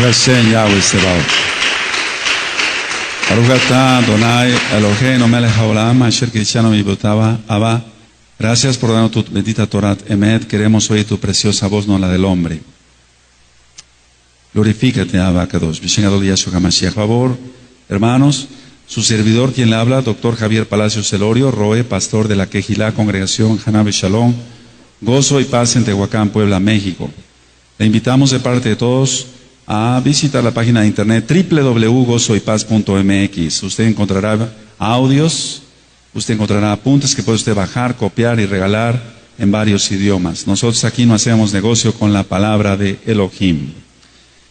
Hashem Yahweh Sebaot. Baruch atah Adonai Eloheinu melech haolam asher kidshanu mitzvotav Abba. Gracias por darnos tu bendita Torah Emet. Queremos oír tu preciosa voz, no la del hombre. Glorifícate, Abba Kadosh. B'Shem Yahshua HaMashiach. Favor, hermanos, su servidor quien le habla, doctor Javier Palacios Celorio, Roe, pastor de la Quejilá, Congregación Hanabe Shalom, Gozo y Paz en Tehuacán, Puebla, México. Le invitamos de parte de todos a visitar la página de internet www.gozoypaz.mx. Usted encontrará audios, usted encontrará apuntes que puede usted bajar, copiar y regalar en varios idiomas. Nosotros aquí no hacemos negocio con la palabra de Elohim.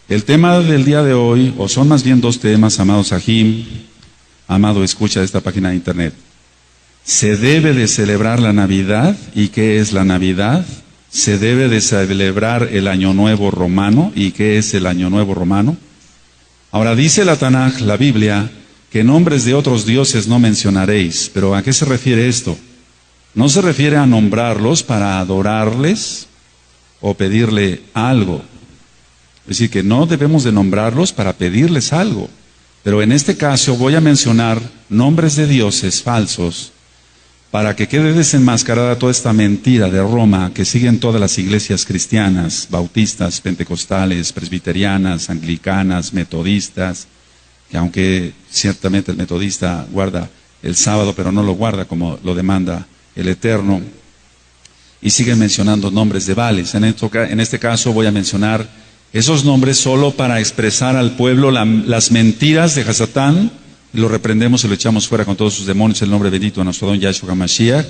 El tema del día de hoy, o son más bien dos temas, amados Sahim, amado escucha de esta página de internet. ¿Se debe de celebrar la Navidad? ¿Y qué es la Navidad? ¿Se debe de celebrar el Año Nuevo Romano? ¿Y qué es el Año Nuevo Romano? Ahora dice la Tanaj, la Biblia, que nombres de otros dioses no mencionaréis. ¿Pero a qué se refiere esto? No se refiere a nombrarlos para adorarles o pedirle algo. Es decir, que no debemos de nombrarlos para pedirles algo. Pero en este caso voy a mencionar nombres de dioses falsos para que quede desenmascarada toda esta mentira de Roma que siguen todas las iglesias cristianas, bautistas, pentecostales, presbiterianas, anglicanas, metodistas, que aunque ciertamente el metodista guarda el sábado, pero no lo guarda como lo demanda el Eterno, y siguen mencionando nombres de Baales. En este caso voy a mencionar esos nombres solo para expresar al pueblo las mentiras de Hasatán. Lo reprendemos y lo echamos fuera con todos sus demonios, el nombre bendito de nuestro don Yahshua HaMashiach,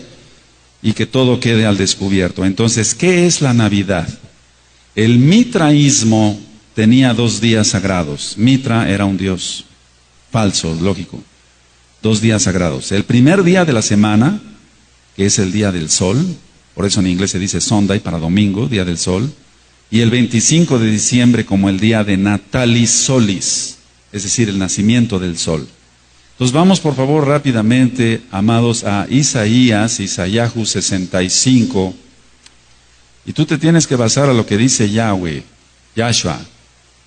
y que todo quede al descubierto. Entonces, ¿qué es la Navidad? El mitraísmo tenía 2 días sagrados. Mitra era un dios falso, lógico. 2 días sagrados. El primer día de la semana, que es el día del sol, por eso en inglés se dice Sunday, para domingo, día del sol, y el 25 de diciembre como el día de Natalis Solis, es decir, el nacimiento del sol. Entonces vamos por favor rápidamente, amados, a Isaíahu 65, y tú te tienes que basar a lo que dice Yahweh, Yahshua.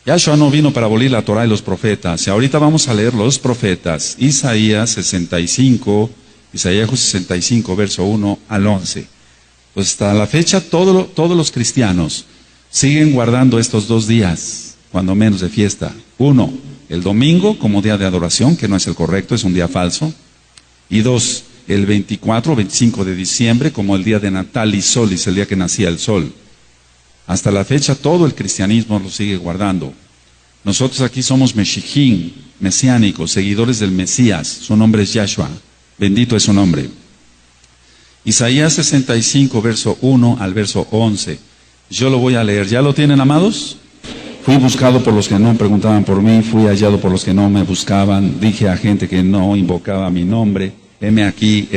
Yahshua no vino para abolir la Torah y los profetas, y ahorita vamos a leer los profetas, Isaíahu 65, verso 1 al 11. Pues hasta la fecha todos los cristianos siguen guardando estos 2 días, cuando menos de fiesta. 1, el domingo como día de adoración, que no es el correcto, es un día falso. Y 2, el 24 o 25 de diciembre como el día de Natalis Solis, el día que nacía el sol. Hasta la fecha todo el cristianismo lo sigue guardando. Nosotros aquí somos Meshijim, mesiánicos, seguidores del Mesías. Su nombre es Yahshua. Bendito es su nombre. Isaías 65, verso 1 al verso 11. Yo lo voy a leer. ¿Ya lo tienen, amados? Fui buscado por los que no preguntaban por mí, fui hallado por los que no me buscaban, dije a gente que no invocaba mi nombre, heme aquí,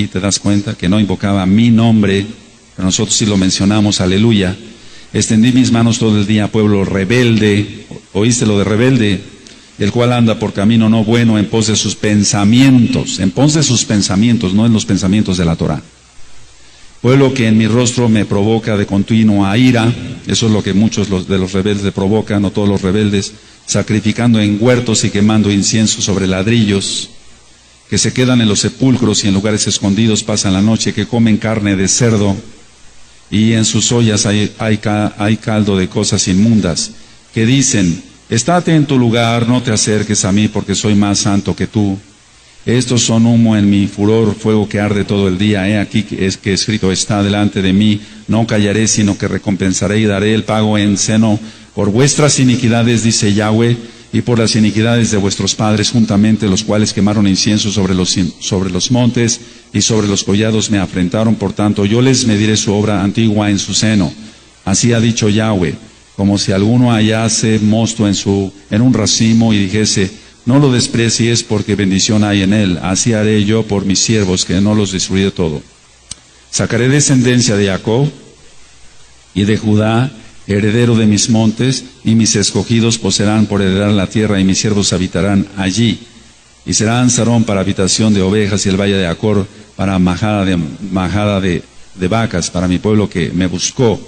¿te das cuenta? Que no invocaba mi nombre, pero nosotros sí lo mencionamos, aleluya. Extendí mis manos todo el día, pueblo rebelde, ¿oíste lo de rebelde? El cual anda por camino no bueno en pos de sus pensamientos, no en los pensamientos de la Torah. Pueblo que en mi rostro me provoca de continuo a ira, eso es lo que muchos de los rebeldes le provocan, no todos los rebeldes, sacrificando en huertos y quemando incienso sobre ladrillos, que se quedan en los sepulcros y en lugares escondidos pasan la noche, que comen carne de cerdo, y en sus ollas hay caldo de cosas inmundas, que dicen, estate en tu lugar, no te acerques a mí, porque soy más santo que tú. Estos son humo en mi furor, fuego que arde todo el día. He aquí que escrito está delante de mí, no callaré, sino que recompensaré y daré el pago en seno por vuestras iniquidades, dice Yahweh, y por las iniquidades de vuestros padres juntamente, los cuales quemaron incienso sobre los montes y sobre los collados me afrentaron. Por tanto, yo les mediré su obra antigua en su seno. Así ha dicho Yahweh, como si alguno hallase mosto en un racimo y dijese, no lo desprecies porque bendición hay en él. Así haré yo por mis siervos, que no los destruiré todo. Sacaré descendencia de Jacob y de Judá, heredero de mis montes, y mis escogidos poseerán por heredar la tierra, y mis siervos habitarán allí. Y serán Sarón para habitación de ovejas, y el valle de Acor para majada de vacas, para mi pueblo que me buscó.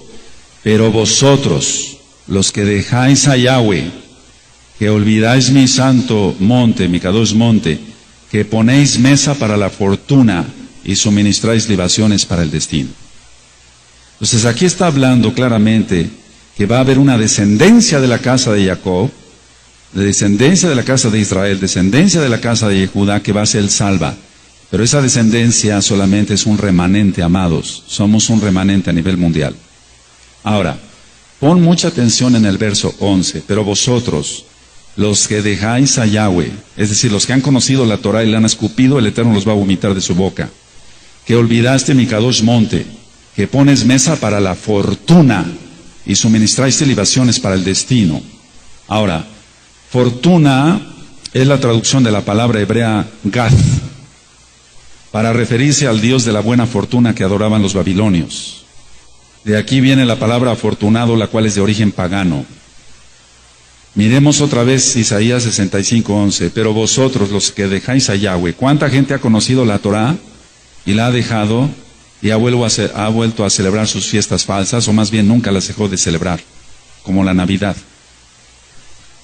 Pero vosotros, los que dejáis a Yahweh, que olvidáis mi santo monte, mi Kadosh monte, que ponéis mesa para la fortuna y suministráis libaciones para el destino. Entonces aquí está hablando claramente que va a haber una descendencia de la casa de Jacob, de descendencia de la casa de Israel, descendencia de la casa de Judá, que va a ser salva. Pero esa descendencia solamente es un remanente, amados. Somos un remanente a nivel mundial. Ahora, pon mucha atención en el verso 11. Pero vosotros, los que dejáis a Yahweh, es decir, los que han conocido la Torah y la han escupido, el Eterno los va a vomitar de su boca. Que olvidaste mi Kadosh monte, que pones mesa para la fortuna y suministráis libaciones para el destino. Ahora, fortuna es la traducción de la palabra hebrea Gath, para referirse al Dios de la buena fortuna que adoraban los babilonios. De aquí viene la palabra afortunado, la cual es de origen pagano. Miremos otra vez Isaías 65:11. Pero vosotros, los que dejáis a Yahweh, ¿cuánta gente ha conocido la Torah y la ha dejado y ha vuelto a celebrar sus fiestas falsas, o más bien nunca las dejó de celebrar, como la Navidad?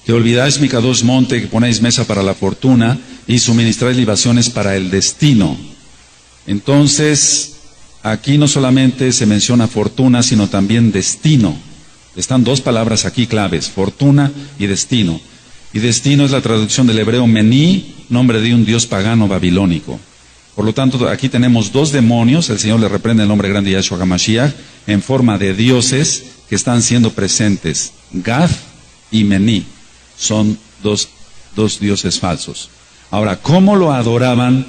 Que olvidáis mi Kadosh monte, que ponéis mesa para la fortuna y suministráis libaciones para el destino. Entonces, aquí no solamente se menciona fortuna, sino también destino. Están dos palabras aquí claves, fortuna y destino. Y destino es la traducción del hebreo mení, nombre de un dios pagano babilónico. Por lo tanto, aquí tenemos dos demonios, el Señor le reprende el nombre grande de Yahshua HaMashiach, en forma de dioses que están siendo presentes. Gath y Mení son dos dioses falsos. Ahora, ¿cómo lo adoraban?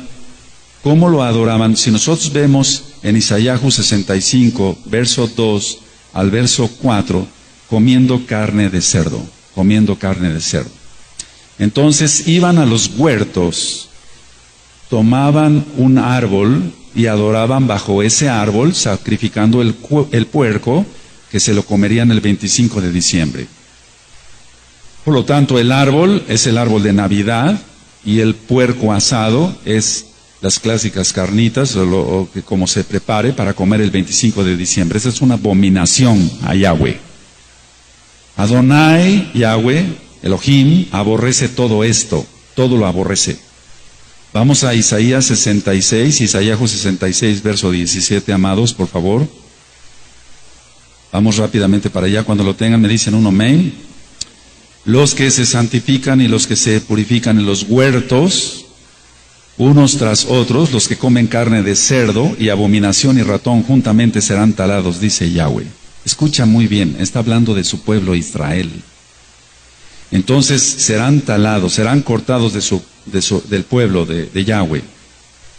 ¿Cómo lo adoraban? Si nosotros vemos en Isaías 65, verso 2 al verso 4, comiendo carne de cerdo, comiendo carne de cerdo. Entonces iban a los huertos, tomaban un árbol y adoraban bajo ese árbol, sacrificando el puerco, que se lo comerían el 25 de diciembre. Por lo tanto, el árbol es el árbol de Navidad y el puerco asado es las clásicas carnitas, o como se prepare para comer el 25 de diciembre. Esa es una abominación a Yahweh. Adonai, Yahweh, Elohim, aborrece todo esto, todo lo aborrece. Vamos a Isaías 66, Isaías 66, verso 17, amados, por favor. Vamos rápidamente para allá, cuando lo tengan me dicen un amén. Los que se santifican y los que se purifican en los huertos, unos tras otros, los que comen carne de cerdo y abominación y ratón juntamente serán talados, dice Yahweh. Escucha muy bien, está hablando de su pueblo Israel. Entonces serán talados, serán cortados del pueblo de Yahweh.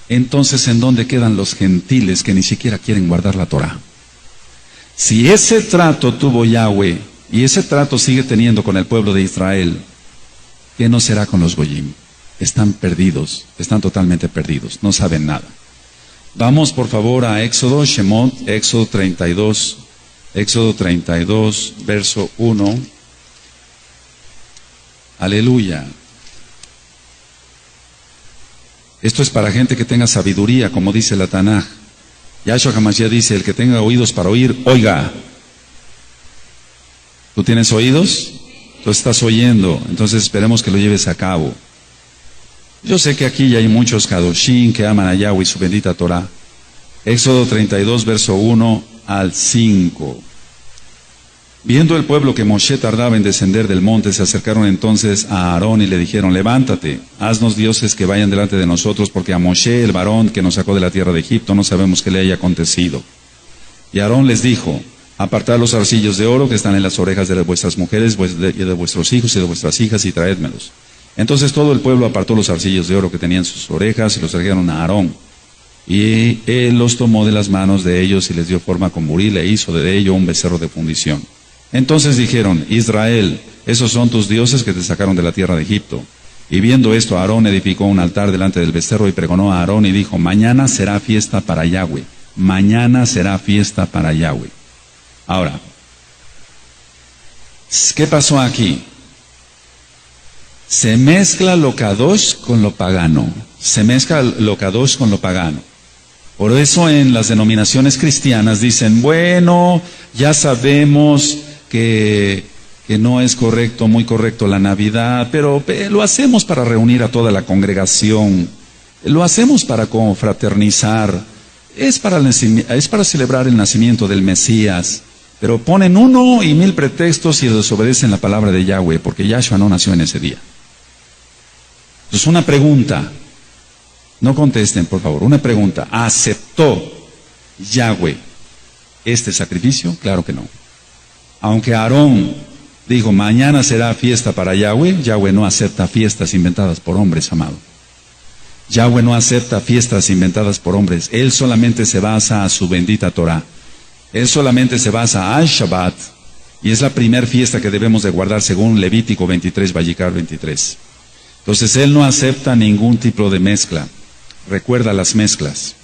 Entonces, ¿en dónde quedan los gentiles que ni siquiera quieren guardar la Torah? Si ese trato tuvo Yahweh y ese trato sigue teniendo con el pueblo de Israel, ¿qué no será con los Goyim? Están perdidos, están totalmente perdidos, no saben nada. Vamos por favor a Éxodo, Shemot, Éxodo 32, verso 1. Aleluya. Esto es para gente que tenga sabiduría, como dice la Tanaj. Yahshua HaMashiach dice, el que tenga oídos para oír, oiga. ¿Tú tienes oídos? Tú estás oyendo, entonces esperemos que lo lleves a cabo. Yo sé que aquí ya hay muchos Kadoshim que aman a Yahweh y su bendita Torah. Éxodo 32, verso 1 al 5. Viendo el pueblo que Moshe tardaba en descender del monte, se acercaron entonces a Aarón y le dijeron, levántate, haznos dioses que vayan delante de nosotros, porque a Moshe, el varón que nos sacó de la tierra de Egipto, no sabemos qué le haya acontecido. Y Aarón les dijo, apartad los zarcillos de oro que están en las orejas de vuestras mujeres, y de vuestros hijos y de vuestras hijas, y traédmelos. Entonces todo el pueblo apartó los zarcillos de oro que tenían sus orejas y los trajeron a Aarón. Y él los tomó de las manos de ellos y les dio forma con buril e hizo de ello un becerro de fundición. Entonces dijeron, Israel, esos son tus dioses que te sacaron de la tierra de Egipto. Y viendo esto, Aarón edificó un altar delante del becerro y pregonó a Aarón y dijo, mañana será fiesta para Yahweh. Mañana será fiesta para Yahweh. Ahora, ¿qué pasó aquí? Se mezcla lo kadosh con lo pagano. Se mezcla lo kadosh con lo pagano. Por eso en las denominaciones cristianas dicen, bueno, ya sabemos que que no es correcto, muy correcto la Navidad, pero lo hacemos para reunir a toda la congregación, lo hacemos para confraternizar, es para celebrar el nacimiento del Mesías, pero ponen 1 y 1000 pretextos y desobedecen la palabra de Yahweh, porque Yahshua no nació en ese día. Entonces, una pregunta, no contesten por favor, una pregunta: ¿aceptó Yahweh este sacrificio? Claro que no. Aunque Aarón dijo, mañana será fiesta para Yahweh, Yahweh no acepta fiestas inventadas por hombres, amado. Yahweh no acepta fiestas inventadas por hombres. Él solamente se basa a su bendita Torah. Él solamente se basa al Shabbat, y es la primera fiesta que debemos de guardar según Levítico 23, Vallicar 23. Entonces, Él no acepta ningún tipo de mezcla. Recuerda las mezclas.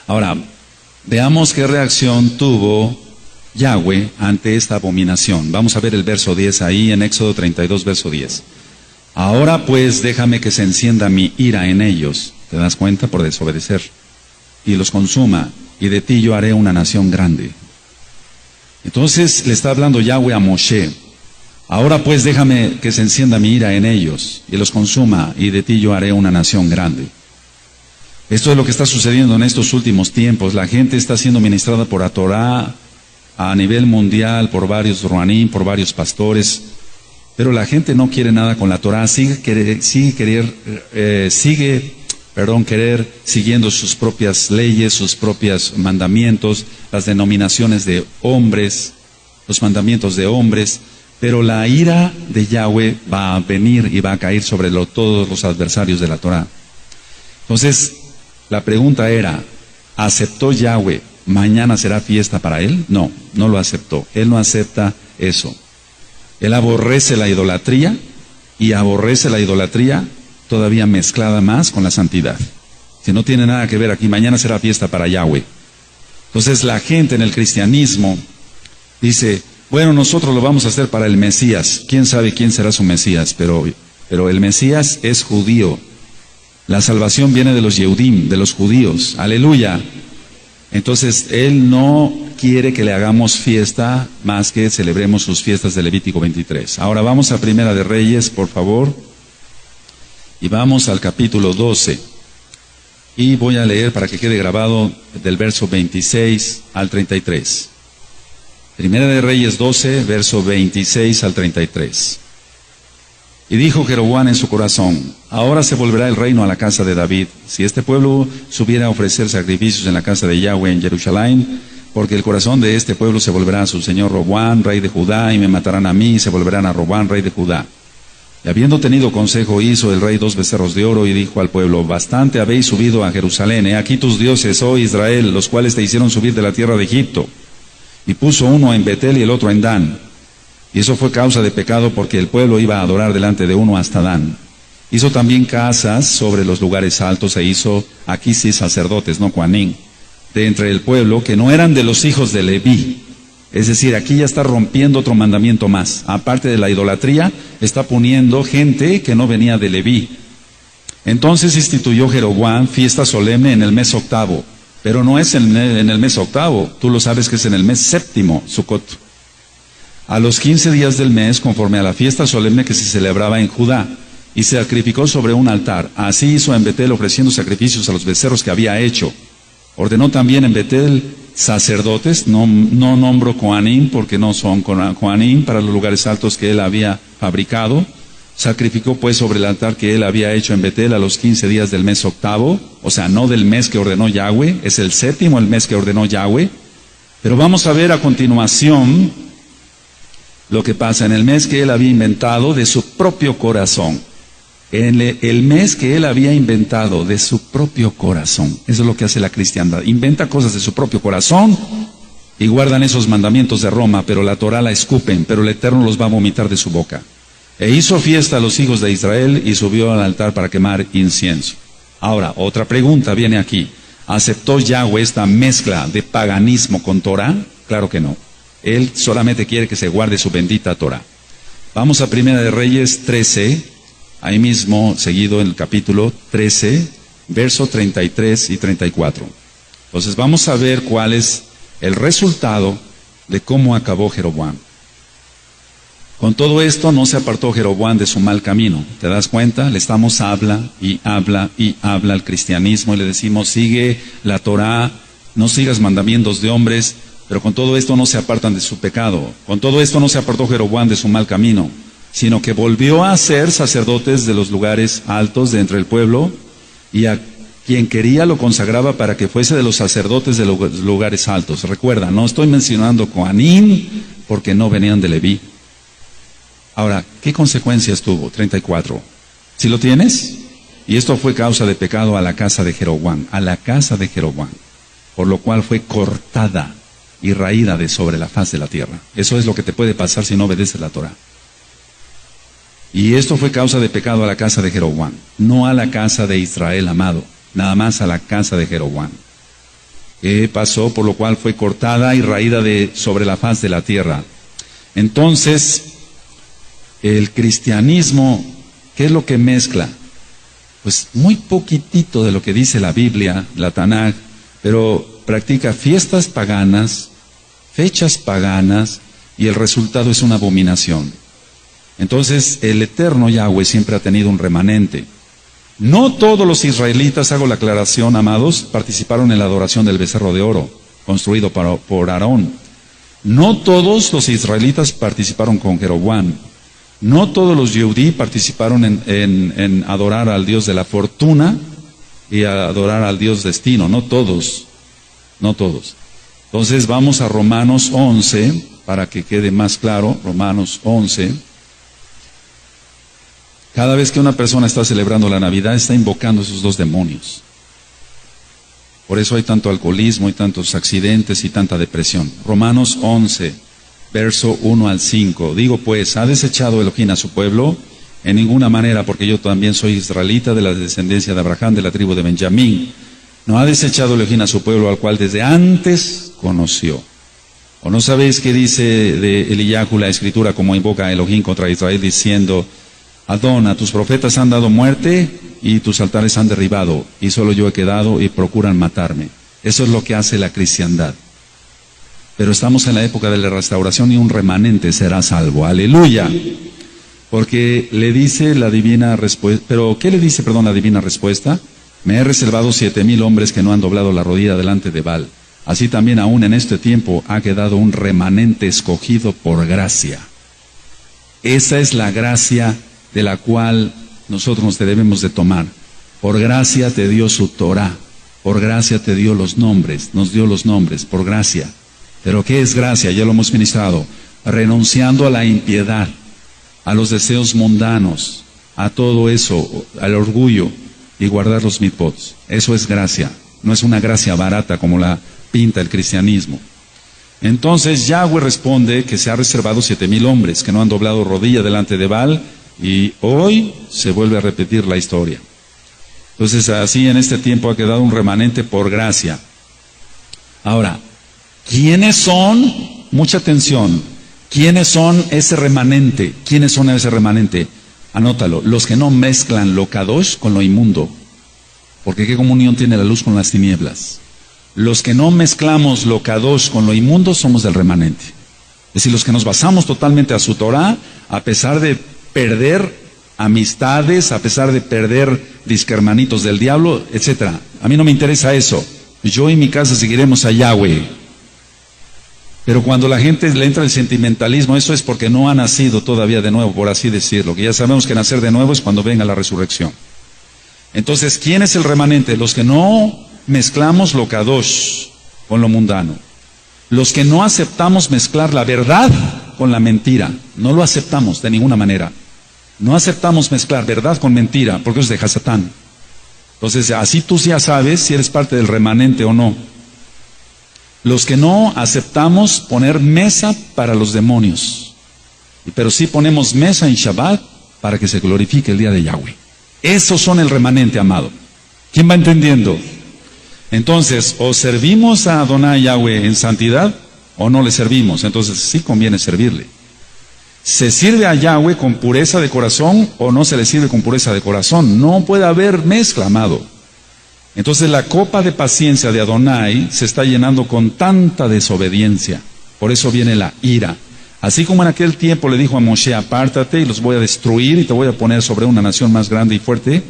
Ahora, veamos qué reacción tuvo Yahweh ante esta abominación. Vamos a ver el verso 10 ahí en Éxodo 32, verso 10. Ahora pues déjame que se encienda mi ira en ellos, ¿te das cuenta? Por desobedecer, y los consuma, y de ti yo haré una nación grande. Entonces le está hablando Yahweh a Moshe. Ahora pues déjame que se encienda mi ira en ellos, y los consuma, y de ti yo haré una nación grande. Esto es lo que está sucediendo en estos últimos tiempos. La gente está siendo ministrada por la Torah a nivel mundial, por varios ruanim, por varios pastores, pero la gente no quiere nada con la Torah, sigue siguiendo sus propias leyes, sus propios mandamientos, las denominaciones de hombres, los mandamientos de hombres, pero la ira de Yahweh va a venir y va a caer sobre todos los adversarios de la Torah. Entonces, la pregunta era, ¿aceptó Yahweh? ¿Mañana será fiesta para él? No, no lo aceptó. Él no acepta eso. Él aborrece la idolatría, y aborrece la idolatría todavía mezclada más con la santidad. Si no tiene nada que ver aquí, mañana será fiesta para Yahweh. Entonces la gente en el cristianismo dice, bueno, nosotros lo vamos a hacer para el Mesías. ¿Quién sabe quién será su Mesías? Pero el Mesías es judío. La salvación viene de los Yehudim, de los judíos. Aleluya. Entonces, Él no quiere que le hagamos fiesta más que celebremos sus fiestas de Levítico 23. Ahora vamos a Primera de Reyes, por favor, y vamos al capítulo 12. Y voy a leer para que quede grabado del verso 26 al 33. Primera de Reyes 12, verso 26 al 33. Y dijo Jeroboam en su corazón, ahora se volverá el reino a la casa de David, si este pueblo subiera a ofrecer sacrificios en la casa de Yahweh en Jerusalén, porque el corazón de este pueblo se volverá a su señor Roboam, rey de Judá, y me matarán a mí, y se volverán a Roboam, rey de Judá. Y habiendo tenido consejo, hizo el rey 2 becerros de oro, y dijo al pueblo, bastante habéis subido a Jerusalén, he aquí tus dioses, oh Israel, los cuales te hicieron subir de la tierra de Egipto. Y puso uno en Betel y el otro en Dan. Y eso fue causa de pecado, porque el pueblo iba a adorar delante de uno hasta Dan. Hizo también casas sobre los lugares altos, e hizo aquí sí sacerdotes, no Coanín, de entre el pueblo, que no eran de los hijos de Leví. Es decir, aquí ya está rompiendo otro mandamiento más. Aparte de la idolatría, está poniendo gente que no venía de Leví. Entonces instituyó Jeroboam fiesta solemne en el mes octavo. Pero no es en el mes octavo, tú lo sabes que es en el mes séptimo, Sucot. A los 15 días del mes, conforme a la fiesta solemne que se celebraba en Judá, y se sacrificó sobre un altar. Así hizo en Betel, ofreciendo sacrificios a los becerros que había hecho. Ordenó también en Betel sacerdotes, no nombro Coanín, porque no son Coanín, para los lugares altos que él había fabricado. Sacrificó pues sobre el altar que él había hecho en Betel a los 15 días del mes octavo, o sea, no del mes que ordenó Yahweh, es el séptimo el mes que ordenó Yahweh. Pero vamos a ver a continuación lo que pasa en el mes que él había inventado de su propio corazón. En el mes que él había inventado de su propio corazón. Eso es lo que hace la cristiandad. Inventa cosas de su propio corazón y guardan esos mandamientos de Roma, pero la Torah la escupen, pero el Eterno los va a vomitar de su boca. E hizo fiesta a los hijos de Israel y subió al altar para quemar incienso. Ahora, otra pregunta viene aquí. ¿Aceptó Yahweh esta mezcla de paganismo con Torah? Claro que no. Él solamente quiere que se guarde su bendita Torah. Vamos a Primera de Reyes 13, ahí mismo, seguido en el capítulo 13, verso 33 y 34. Entonces vamos a ver cuál es el resultado de cómo acabó Jeroboam. Con todo esto no se apartó Jeroboam de su mal camino. ¿Te das cuenta? Le estamos habla y habla y habla al cristianismo y le decimos, sigue la Torá, no sigas mandamientos de hombres, pero con todo esto no se apartan de su pecado. Con todo esto no se apartó Jeroboam de su mal camino, sino que volvió a ser sacerdotes de los lugares altos de entre el pueblo, y a quien quería lo consagraba para que fuese de los sacerdotes de los lugares altos. Recuerda, no estoy mencionando Coanín porque no venían de Leví. Ahora, ¿qué consecuencias tuvo? 34. ¿Sí lo tienes? Y esto fue causa de pecado a la casa de Jeroboam, por lo cual fue cortada y raída de sobre la faz de la tierra. Eso es lo que te puede pasar si no obedeces la Torah. Y esto fue causa de pecado a la casa de Jeroboam, no a la casa de Israel, amado, nada más a la casa de Jeroboam. ¿Qué pasó? Por lo cual fue cortada y raída de sobre la faz de la tierra. Entonces, el cristianismo, ¿qué es lo que mezcla? Pues muy poquitito de lo que dice la Biblia, la Tanaj, pero practica fiestas paganas, fechas paganas, y el resultado es una abominación. Entonces, el eterno Yahweh siempre ha tenido un remanente. No todos los israelitas, hago la aclaración, amados, participaron en la adoración del becerro de oro, construido por Aarón. No todos los israelitas participaron con Jeroboam. No todos los Yehudí participaron en adorar al Dios de la fortuna y adorar al Dios destino. No todos. Entonces vamos a Romanos 11, para que quede más claro. Romanos 11. Cada vez que una persona está celebrando la Navidad, está invocando esos dos demonios. Por eso hay tanto alcoholismo y tantos accidentes y tanta depresión. Romanos 11, verso 1 al 5. Digo pues, ¿ha desechado Elohim a su pueblo? En ninguna manera, porque yo también soy israelita de la descendencia de Abraham, de la tribu de Benjamín. No ha desechado Elohim a su pueblo, al cual desde antes conoció. ¿O no sabéis qué dice de Eliyahu la escritura, como invoca a Elohim contra Israel, diciendo: Adón, a tus profetas han dado muerte y tus altares han derribado, y solo yo he quedado y procuran matarme? Eso es lo que hace la cristiandad. Pero estamos en la época de la restauración y un remanente será salvo. ¡Aleluya! Porque le dice la divina respuesta. ¿Pero qué le dice, la divina respuesta? Me he reservado 7,000 hombres que no han doblado la rodilla delante de Baal. Así también aún en este tiempo ha quedado un remanente escogido por gracia. Esa es la gracia de la cual nosotros nos debemos de tomar. Por gracia te dio su Torah, por gracia te dio los nombres, nos dio los nombres, por gracia. Pero ¿qué es gracia? Ya lo hemos ministrado. Renunciando a la impiedad, a los deseos mundanos, a todo eso, al orgullo, y guardar los mitzvot. Eso es gracia. No es una gracia barata como la pinta el cristianismo. Entonces Yahweh responde que se ha reservado 7,000 hombres que no han doblado rodilla delante de Baal, y hoy se vuelve a repetir la historia. Entonces así en este tiempo ha quedado un remanente por gracia. Ahora, ¿quiénes son? Mucha atención. ¿Quiénes son ese remanente? ¿Quiénes son ese remanente? Anótalo. Los que no mezclan lo kadosh con lo inmundo. Porque ¿qué comunión tiene la luz con las tinieblas? Los que no mezclamos lo kadosh con lo inmundo somos del remanente. Es decir, los que nos basamos totalmente a su Torah, a pesar de perder amistades, a pesar de perder disquermanitos del diablo, etc. A mí no me interesa eso. Yo y mi casa seguiremos a Yahweh. Pero cuando la gente le entra el sentimentalismo, eso es porque no ha nacido todavía de nuevo, por así decirlo. Que ya sabemos que nacer de nuevo es cuando venga la resurrección. Entonces, ¿quién es el remanente? Los que no mezclamos lo kadosh con lo mundano. Los que no aceptamos mezclar la verdad con la mentira. No lo aceptamos de ninguna manera. No aceptamos mezclar verdad con mentira, porque es de Hasatán. Entonces, así tú ya sabes si eres parte del remanente o no. Los que no aceptamos poner mesa para los demonios, pero sí ponemos mesa en Shabbat para que se glorifique el día de Yahweh. Esos son el remanente, amado. ¿Quién va entendiendo? Entonces, o servimos a Adonai Yahweh en santidad, o no le servimos. Entonces, sí conviene servirle. ¿Se sirve a Yahweh con pureza de corazón o no se le sirve con pureza de corazón? No puede haber mezcla, amado. Entonces la copa de paciencia de Adonai se está llenando con tanta desobediencia. Por eso viene la ira. Así como en aquel tiempo le dijo a Moshe, apártate y los voy a destruir y te voy a poner sobre una nación más grande y fuerte,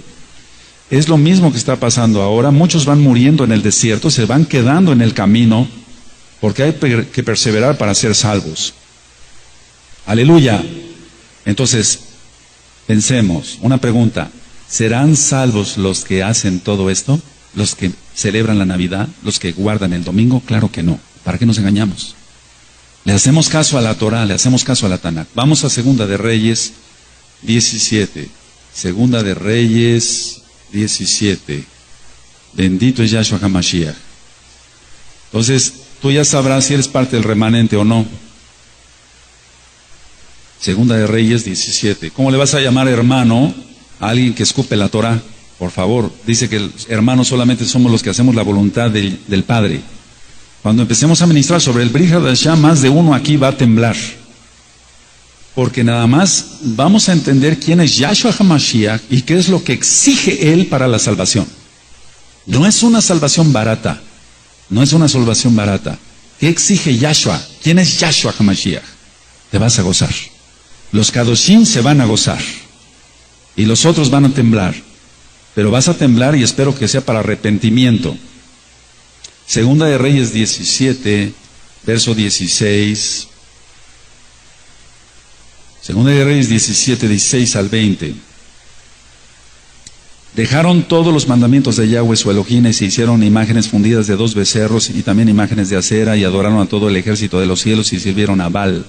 es lo mismo que está pasando ahora. Muchos van muriendo en el desierto, se van quedando en el camino, porque hay que perseverar para ser salvos. Aleluya. Entonces, pensemos, una pregunta, ¿serán salvos los que hacen todo esto? ¿Los que celebran la Navidad? ¿Los que guardan el domingo? Claro que no. ¿Para qué nos engañamos? Le hacemos caso a la Torah, le hacemos caso a la Tanakh. Vamos a Segunda de Reyes 17. Segunda de Reyes 17. Bendito es Yahshua HaMashiach. Entonces, tú ya sabrás si eres parte del remanente o no. Segunda de Reyes 17. ¿Cómo le vas a llamar hermano a alguien que escupe la Torah? Por favor, dice que hermanos solamente somos los que hacemos la voluntad del Padre. Cuando empecemos a ministrar sobre el Brit Hadashah, más de uno aquí va a temblar. Porque nada más vamos a entender quién es Yahshua HaMashiach y qué es lo que exige Él para la salvación. No es una salvación barata. No es una salvación barata. ¿Qué exige Yahshua? ¿Quién es Yahshua HaMashiach? Te vas a gozar. Los Kadoshim se van a gozar. Y los otros van a temblar. Pero vas a temblar y espero que sea para arrepentimiento. Segunda de Reyes 17, verso 16. Segunda de Reyes 17, 16 al 20. Dejaron todos los mandamientos de Yahweh su Elohim y se hicieron imágenes fundidas de 2 becerros y también imágenes de acera y adoraron a todo el ejército de los cielos y sirvieron a Baal.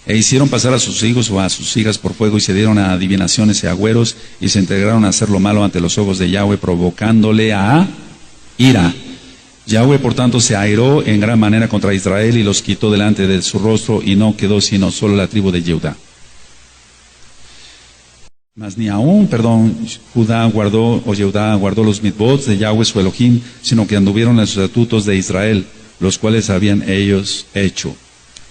E hicieron pasar a sus hijos o a sus hijas por fuego y se dieron a adivinaciones y agüeros y se entregaron a hacer lo malo ante los ojos de Yahweh, provocándole a ira. Yahweh, por tanto, se airó en gran manera contra Israel y los quitó delante de su rostro y no quedó sino solo la tribu de Judá. Mas ni aún, Judá guardó los mitzvot de Yahweh su Elohim, sino que anduvieron en los estatutos de Israel, los cuales habían ellos hecho.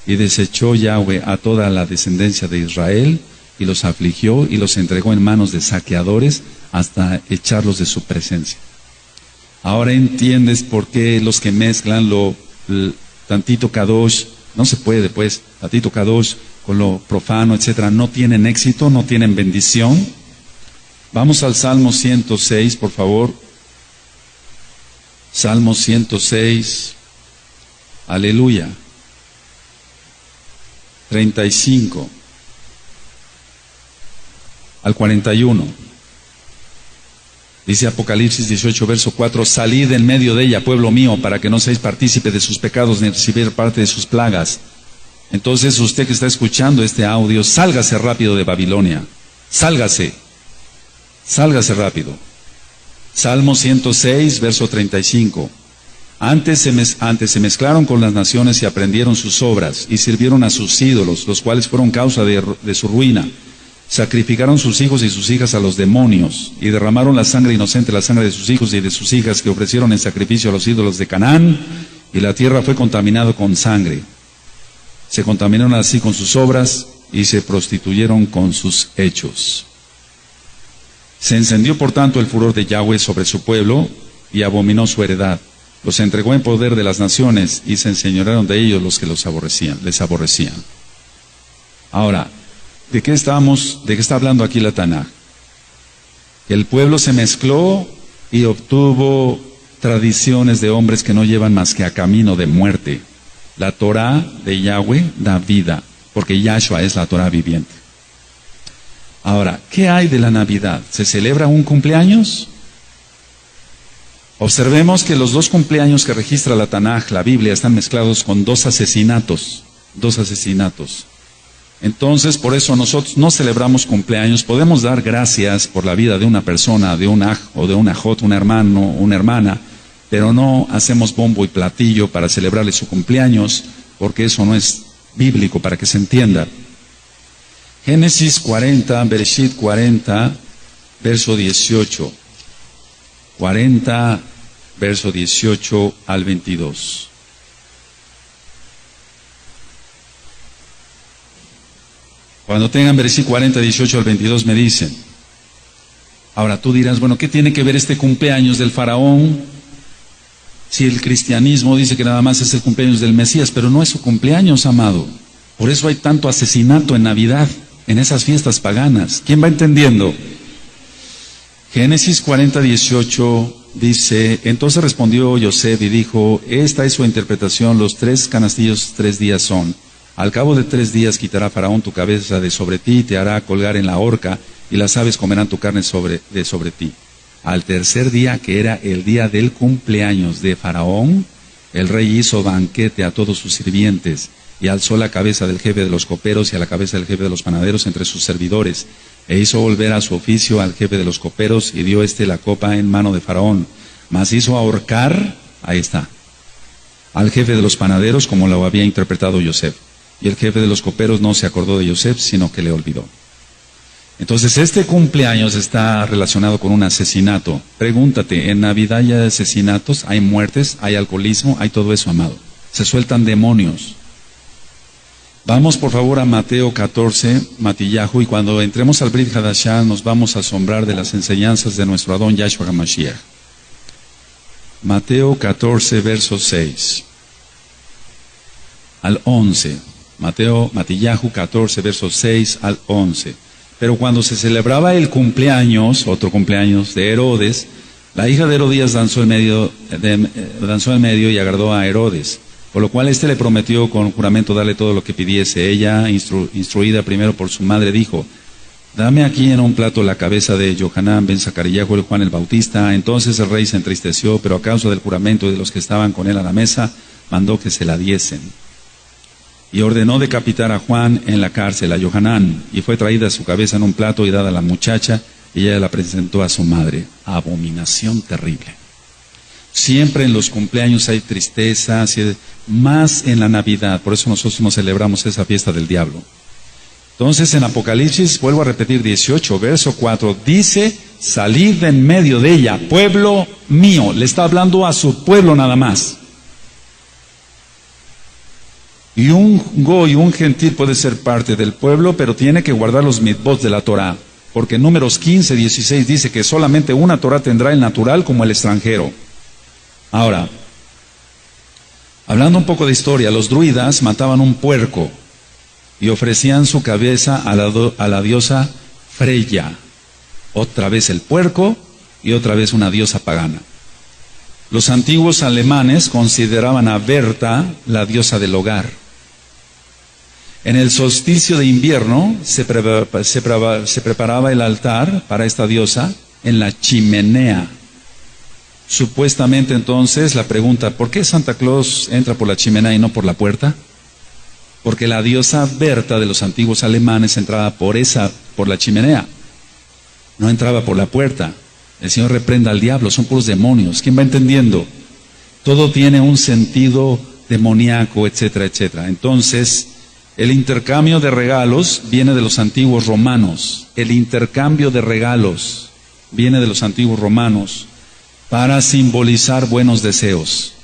Y desechó Yahweh a toda la descendencia de Israel, y los afligió y los entregó en manos de saqueadores hasta echarlos de su presencia. Ahora entiendes por qué los que mezclan tantito Kadosh, no se puede pues, tantito Kadosh con lo profano, etcétera, no tienen éxito, no tienen bendición. Vamos al Salmo 106, por favor. Salmo 106, aleluya. 35 al 41. Dice Apocalipsis 18, verso 4, salid en medio de ella, pueblo mío, para que no seáis partícipe de sus pecados, ni recibir parte de sus plagas. Entonces usted que está escuchando este audio, sálgase rápido de Babilonia. Sálgase rápido. Salmo 106, verso 35. Antes se mezclaron con las naciones y aprendieron sus obras, y sirvieron a sus ídolos, los cuales fueron causa de su ruina. Sacrificaron sus hijos y sus hijas a los demonios, y derramaron la sangre inocente, la sangre de sus hijos y de sus hijas, que ofrecieron en sacrificio a los ídolos de Canaán, y la tierra fue contaminada con sangre. Se contaminaron así con sus obras, y se prostituyeron con sus hechos. Se encendió por tanto el furor de Yahweh sobre su pueblo, y abominó su heredad. Los entregó en poder de las naciones, y se enseñorearon de ellos los que les aborrecían. Ahora, ¿de qué está hablando aquí la Tanakh? El pueblo se mezcló y obtuvo tradiciones de hombres que no llevan más que a camino de muerte. La Torah de Yahweh da vida, porque Yahshua es la Torah viviente. Ahora, ¿qué hay de la Navidad? ¿Se celebra un cumpleaños? Observemos que los 2 cumpleaños que registra la Tanakh, la Biblia, están mezclados con 2 asesinatos. Entonces, por eso nosotros no celebramos cumpleaños. Podemos dar gracias por la vida de una persona, de un aj o de una jot, un hermano, una hermana, pero no hacemos bombo y platillo para celebrarle su cumpleaños, porque eso no es bíblico, para que se entienda. Génesis 40, Bereshit 40, verso 18. 40, verso 18 al 22. Cuando tengan versículo 40, 18 al 22 me dicen. Ahora tú dirás, bueno, ¿qué tiene que ver este cumpleaños del faraón? Si el cristianismo dice que nada más es el cumpleaños del Mesías, pero no es su cumpleaños, amado. Por eso hay tanto asesinato en Navidad, en esas fiestas paganas. ¿Quién va entendiendo? Génesis 40:18 dice: entonces respondió Yosef y dijo: esta es su interpretación, los 3 canastillos 3 días son. Al cabo de 3 días quitará Faraón tu cabeza de sobre ti y te hará colgar en la horca, y las aves comerán tu carne de sobre ti. Al tercer día, que era el día del cumpleaños de Faraón, el rey hizo banquete a todos sus sirvientes, y alzó la cabeza del jefe de los coperos y a la cabeza del jefe de los panaderos entre sus servidores, e hizo volver a su oficio al jefe de los coperos, y dio la copa en mano de Faraón. Mas hizo ahorcar, ahí está, al jefe de los panaderos, como lo había interpretado Yosef. Y el jefe de los coperos no se acordó de Yosef, sino que le olvidó. Entonces, este cumpleaños está relacionado con un asesinato. Pregúntate, ¿en Navidad hay asesinatos, hay muertes, hay alcoholismo, hay todo eso, amado? Se sueltan demonios. Vamos por favor a Mateo 14, Matillahu, y cuando entremos al Brit Hadashah nos vamos a asombrar de las enseñanzas de nuestro Adón Yahshua HaMashiach. Mateo 14, verso 6 al 11. Matillahu 14, versos 6 al 11. Pero cuando se celebraba el cumpleaños, otro cumpleaños de Herodes, la hija de Herodías danzó en medio y agradó a Herodes, por lo cual éste le prometió con juramento darle todo lo que pidiese. Ella, instruida primero por su madre, dijo: dame aquí en un plato la cabeza de Johanán ben Zacariah, el Juan el Bautista. Entonces el rey se entristeció, pero a causa del juramento y de los que estaban con él a la mesa, mandó que se la diesen. Y ordenó decapitar a Juan en la cárcel, a Johanán, y fue traída su cabeza en un plato y dada a la muchacha, y ella la presentó a su madre. Abominación terrible. Siempre en los cumpleaños hay tristeza, más en la Navidad, por eso nosotros no celebramos esa fiesta del diablo. Entonces en Apocalipsis, vuelvo a repetir 18, verso 4, dice: salid de en medio de ella, pueblo mío. Le está hablando a su pueblo nada más. Y un goy, un gentil puede ser parte del pueblo, pero tiene que guardar los mitzvot de la Torah. Porque en Números 15, 16 dice que solamente una Torah tendrá el natural como el extranjero. Ahora, hablando un poco de historia, los druidas mataban un puerco y ofrecían su cabeza a la diosa Freya. Otra vez el puerco y otra vez una diosa pagana. Los antiguos alemanes consideraban a Berta la diosa del hogar. En el solsticio de invierno se preparaba el altar para esta diosa en la chimenea. Supuestamente entonces la pregunta: ¿por qué Santa Claus entra por la chimenea y no por la puerta? Porque la diosa Berta de los antiguos alemanes entraba por la chimenea, no entraba por la puerta. El Señor reprenda al diablo, son puros demonios. ¿Quién va entendiendo? Todo tiene un sentido demoníaco, etcétera, etcétera. Entonces, el intercambio de regalos viene de los antiguos romanos. El intercambio de regalos viene de los antiguos romanos para simbolizar buenos deseos.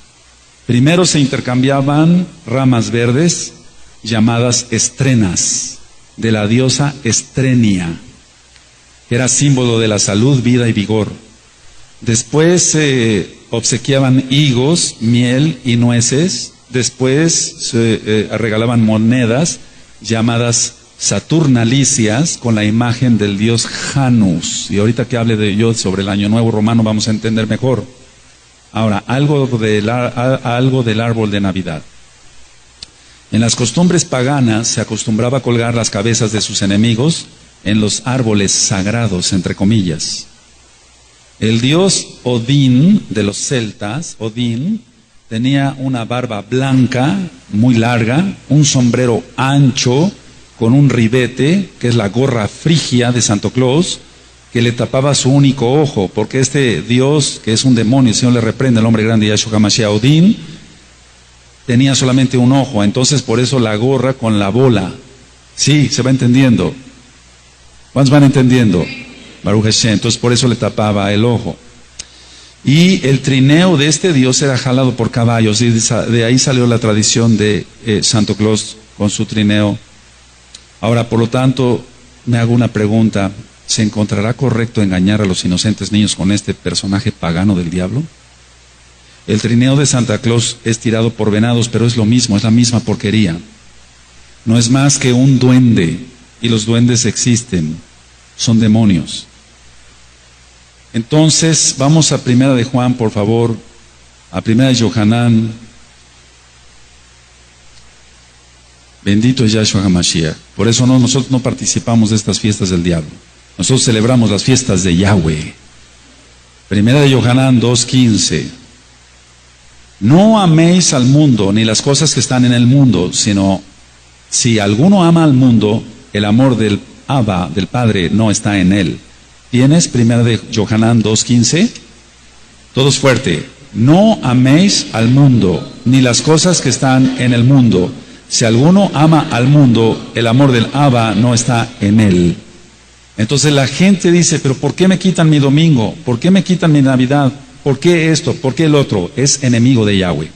Primero se intercambiaban ramas verdes llamadas estrenas de la diosa Estrenia, que era símbolo de la salud, vida y vigor. Después se obsequiaban higos, miel y nueces. Después se regalaban monedas llamadas saturnalicias con la imagen del dios Janus. Y ahorita que hable yo sobre el Año Nuevo Romano vamos a entender mejor. Ahora, algo del árbol de Navidad. En las costumbres paganas se acostumbraba a colgar las cabezas de sus enemigos en los árboles sagrados, entre comillas. El dios Odín de los celtas, Odín, tenía una barba blanca, muy larga, un sombrero ancho, con un ribete, que es la gorra frigia de Santo Claus, que le tapaba su único ojo, porque este Dios, que es un demonio, el Señor le reprende, el hombre grande Yahshua HaMashiach, Odín, tenía solamente un ojo, entonces por eso la gorra con la bola. Sí, se va entendiendo. ¿Cuántos van entendiendo? Baruch Hashem, entonces por eso le tapaba el ojo. Y el trineo de este Dios era jalado por caballos, y de ahí salió la tradición de Santo Claus con su trineo. Ahora, por lo tanto, me hago una pregunta: ¿se encontrará correcto engañar a los inocentes niños con este personaje pagano del diablo? El trineo de Santa Claus es tirado por venados, pero es lo mismo, es la misma porquería. No es más que un duende, y los duendes existen, son demonios. Entonces, vamos a Primera de Juan, por favor, a Primera de Yohanan. Bendito es Yahshua HaMashiach. Por eso nosotros no participamos de estas fiestas del diablo. Nosotros celebramos las fiestas de Yahweh. Primera de Yohanan 2:15. No améis al mundo ni las cosas que están en el mundo, sino si alguno ama al mundo, el amor del Abba, del Padre, no está en él. ¿Tienes Primera de Yohanan 2:15? Todos fuerte. No améis al mundo ni las cosas que están en el mundo. Si alguno ama al mundo, el amor del Abba no está en él. Entonces la gente dice, pero ¿por qué me quitan mi domingo? ¿Por qué me quitan mi Navidad? ¿Por qué esto? ¿Por qué el otro? Es enemigo de Yahweh.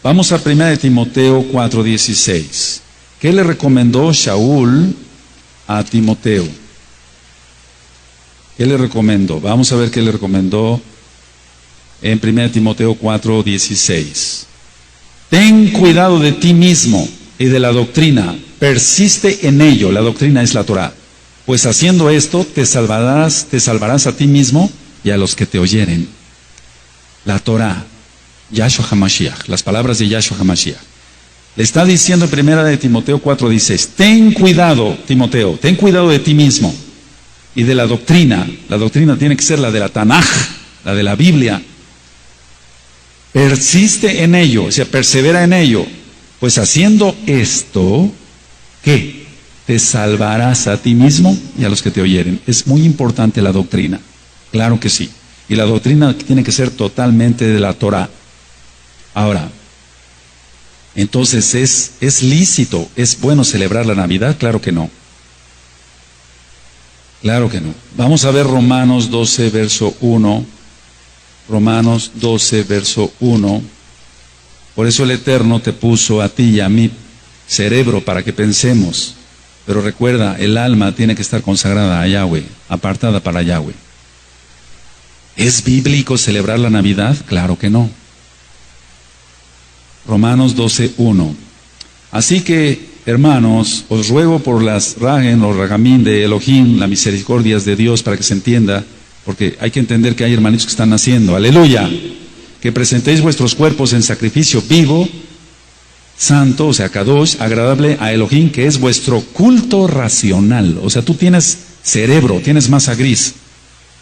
Vamos a 1 Timoteo 4:16. ¿Qué le recomendó Shaul a Timoteo? ¿Qué le recomendó? Vamos a ver qué le recomendó en 1 Timoteo 4:16. Ten cuidado de ti mismo y de la doctrina, persiste en ello. La doctrina es la Torah. Pues haciendo esto te salvarás a ti mismo y a los que te oyeren. La Torah, Yahshua HaMashiach, las palabras de Yahshua HaMashiach. Le está diciendo en 1 de Timoteo 4:16, ten cuidado, Timoteo, ten cuidado de ti mismo y de la doctrina. La doctrina tiene que ser la de la Tanaj, la de la Biblia. Persiste en ello, o sea, persevera en ello. Pues haciendo esto, ¿qué? Te salvarás a ti mismo y a los que te oyeren. Es muy importante la doctrina, claro que sí. Y la doctrina tiene que ser totalmente de la Torah. Ahora, entonces, ¿es lícito, es bueno celebrar la Navidad? Claro que no. Claro que no. Vamos a ver Romanos 12, verso 1. Romanos 12, verso 1. Por eso el Eterno te puso a ti y a mí cerebro para que pensemos. Pero recuerda, el alma tiene que estar consagrada a Yahweh, apartada para Yahweh. ¿Es bíblico celebrar la Navidad? Claro que no. Romanos 12, 1. Así que, hermanos, os ruego por las Ragen o Ragamín de Elohim, las misericordias de Dios, para que se entienda, porque hay que entender que hay hermanitos que están naciendo. Aleluya. Que presentéis vuestros cuerpos en sacrificio vivo, santo, o sea, kadosh, agradable a Elohim, que es vuestro culto racional. O sea, tú tienes cerebro, tienes masa gris.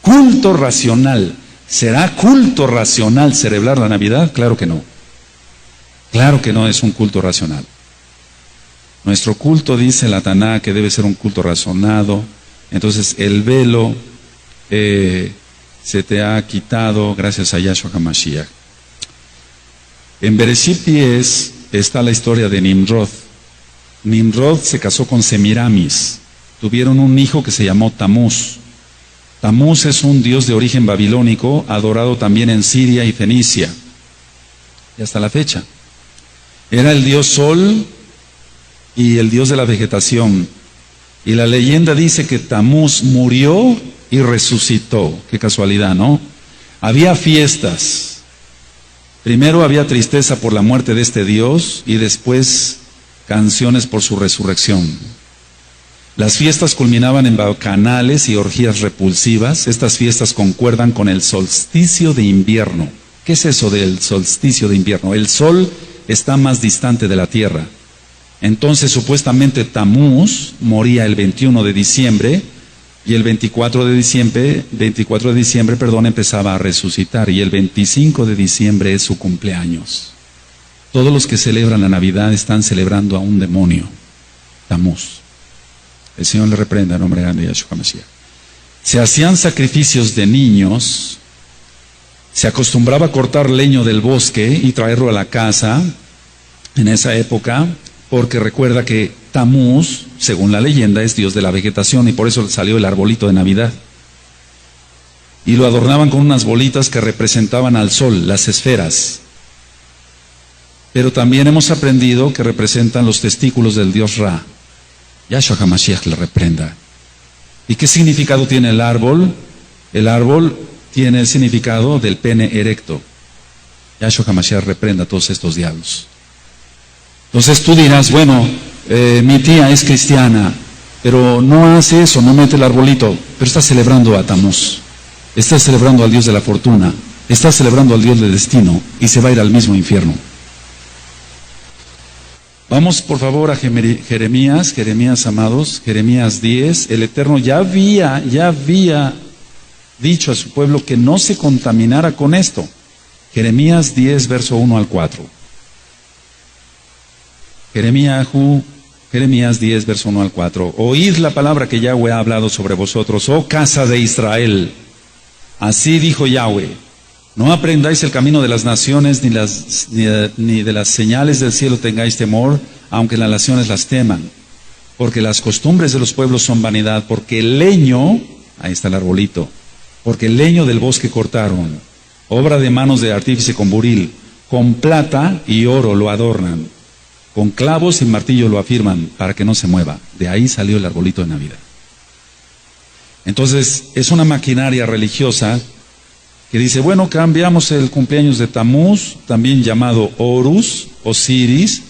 Culto racional. ¿Será culto racional celebrar la Navidad? Claro que no. Claro que no es un culto racional. Nuestro culto, dice la Taná, que debe ser un culto razonado. Entonces, el velo se te ha quitado gracias a Yahshua HaMashiach. En Bereshit 10 está la historia de Nimrod. Nimrod se casó con Semiramis. Tuvieron un hijo que se llamó Tamuz. Tamuz es un dios de origen babilónico, adorado también en Siria y Fenicia. Y hasta la fecha. Era el dios Sol y el dios de la vegetación. Y la leyenda dice que Tamuz murió y resucitó. Qué casualidad, ¿no? Había fiestas. Primero había tristeza por la muerte de este dios y después canciones por su resurrección. Las fiestas culminaban en bacanales y orgías repulsivas. Estas fiestas concuerdan con el solsticio de invierno. ¿Qué es eso del solsticio de invierno? El sol está más distante de la tierra. Entonces, supuestamente, Tamuz moría el 21 de diciembre y el 24 de diciembre, empezaba a resucitar, y el 25 de diciembre es su cumpleaños. Todos los que celebran la Navidad están celebrando a un demonio, Tamuz. El Señor le reprenda en nombre grande de Yahshua HaMashiach. Se hacían sacrificios de niños. Se acostumbraba a cortar leño del bosque y traerlo a la casa en esa época, porque recuerda que Tamuz, según la leyenda, es dios de la vegetación, y por eso salió el arbolito de Navidad. Y lo adornaban con unas bolitas que representaban al sol, las esferas. Pero también hemos aprendido que representan los testículos del dios Ra. Yahshua HaMashiach le reprenda. ¿Y qué significado tiene el árbol? El árbol tiene el significado del pene erecto. Yahshua HaMashiach reprenda a todos estos diablos. Entonces tú dirás, bueno, mi tía es cristiana, pero no hace eso, no mete el arbolito, pero está celebrando a Tamuz, está celebrando al Dios de la fortuna, está celebrando al Dios del destino y se va a ir al mismo infierno. Vamos por favor a Jeremías amados, Jeremías 10. El Eterno ya había dicho a su pueblo que no se contaminara con esto. Jeremías 10, verso 1 al 4. Jeremías 10, verso 1 al 4. Oíd la palabra que Yahweh ha hablado sobre vosotros, oh casa de Israel. Así dijo Yahweh. No aprendáis el camino de las naciones, ni de las señales del cielo tengáis temor, aunque las naciones las teman. Porque las costumbres de los pueblos son vanidad, porque el leño, ahí está el arbolito, porque el leño del bosque cortaron, obra de manos de artífice con buril, con plata y oro lo adornan, con clavos y martillo lo afirman, para que no se mueva. De ahí salió el arbolito de Navidad. Entonces, es una maquinaria religiosa que dice, bueno, cambiamos el cumpleaños de Tamuz, también llamado Horus, Osiris,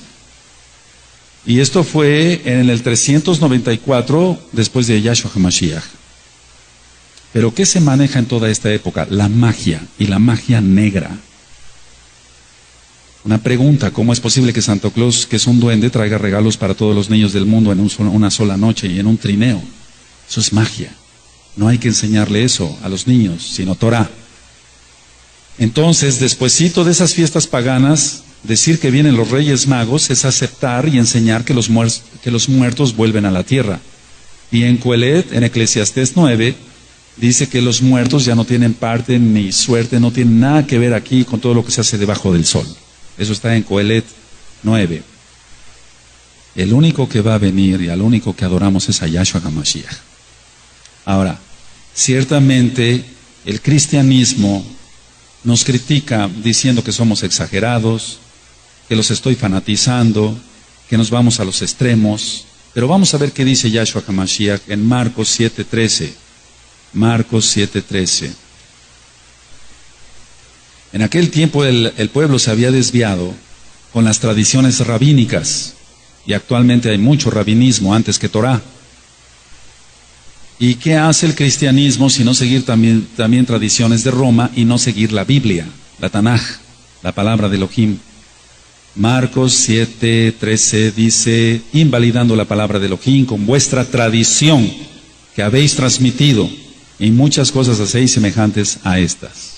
y esto fue en el 394 después de Yahshua HaMashiach. Pero ¿qué se maneja en toda esta época? La magia, y la magia negra. Una pregunta, ¿cómo es posible que Santo Claus, que es un duende, traiga regalos para todos los niños del mundo en una sola noche y en un trineo? Eso es magia. No hay que enseñarle eso a los niños, sino Torah. Entonces, despuesito de esas fiestas paganas, decir que vienen los Reyes Magos es aceptar y enseñar que los muertos vuelven a la tierra. Y en Coelet, en Eclesiastés 9, dice que los muertos ya no tienen parte ni suerte, no tienen nada que ver aquí con todo lo que se hace debajo del sol. Eso está en Coelet 9. El único que va a venir y al único que adoramos es a Yahshua HaMashiach. Ahora, ciertamente el cristianismo nos critica diciendo que somos exagerados, que los estoy fanatizando, que nos vamos a los extremos. Pero vamos a ver qué dice Yahshua HaMashiach en Marcos 7:13. Marcos 7:13. En aquel tiempo el pueblo se había desviado con las tradiciones rabínicas, y actualmente hay mucho rabinismo antes que Torah. ¿Y qué hace el cristianismo sino seguir también tradiciones de Roma y no seguir la Biblia, la Tanaj, la palabra de Elohim? Marcos 7:13 dice, invalidando la palabra de Elohim con vuestra tradición que habéis transmitido, y muchas cosas hacéis semejantes a estas.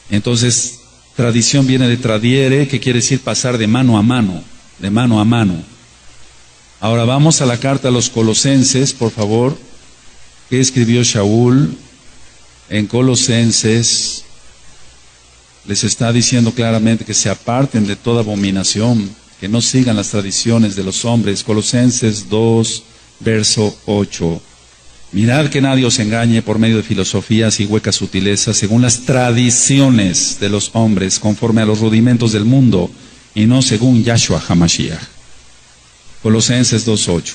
Entonces, tradición viene de tradiere, que quiere decir pasar de mano a mano, de mano a mano. Ahora vamos a la carta a los Colosenses, por favor, que escribió Shaul en Colosenses. Les está diciendo claramente que se aparten de toda abominación, que no sigan las tradiciones de los hombres. Colosenses 2, verso 8. Mirad que nadie os engañe por medio de filosofías y huecas sutilezas, según las tradiciones de los hombres, conforme a los rudimentos del mundo, y no según Yahshua HaMashiach. Colosenses 2:8.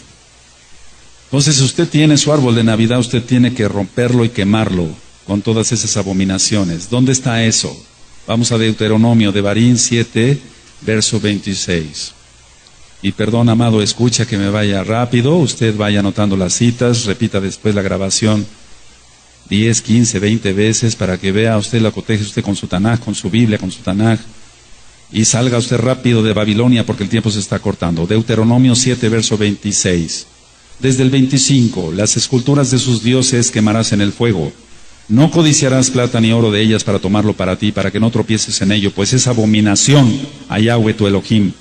Entonces, si usted tiene su árbol de Navidad, usted tiene que romperlo y quemarlo con todas esas abominaciones. ¿Dónde está eso? Vamos a Deuteronomio, Devarim 7, verso 26. Y perdón, amado, escucha que me vaya rápido, usted vaya anotando las citas, repita después la grabación 10, 15, 20 veces para que vea, usted la coteje usted con su Tanaj, con su Biblia, con su Tanaj, y salga usted rápido de Babilonia porque el tiempo se está cortando. Deuteronomio 7, verso 26. Desde el 25, las esculturas de sus dioses quemarás en el fuego. No codiciarás plata ni oro de ellas para tomarlo para ti, para que no tropieces en ello, pues es abominación a Yahweh tu Elohim.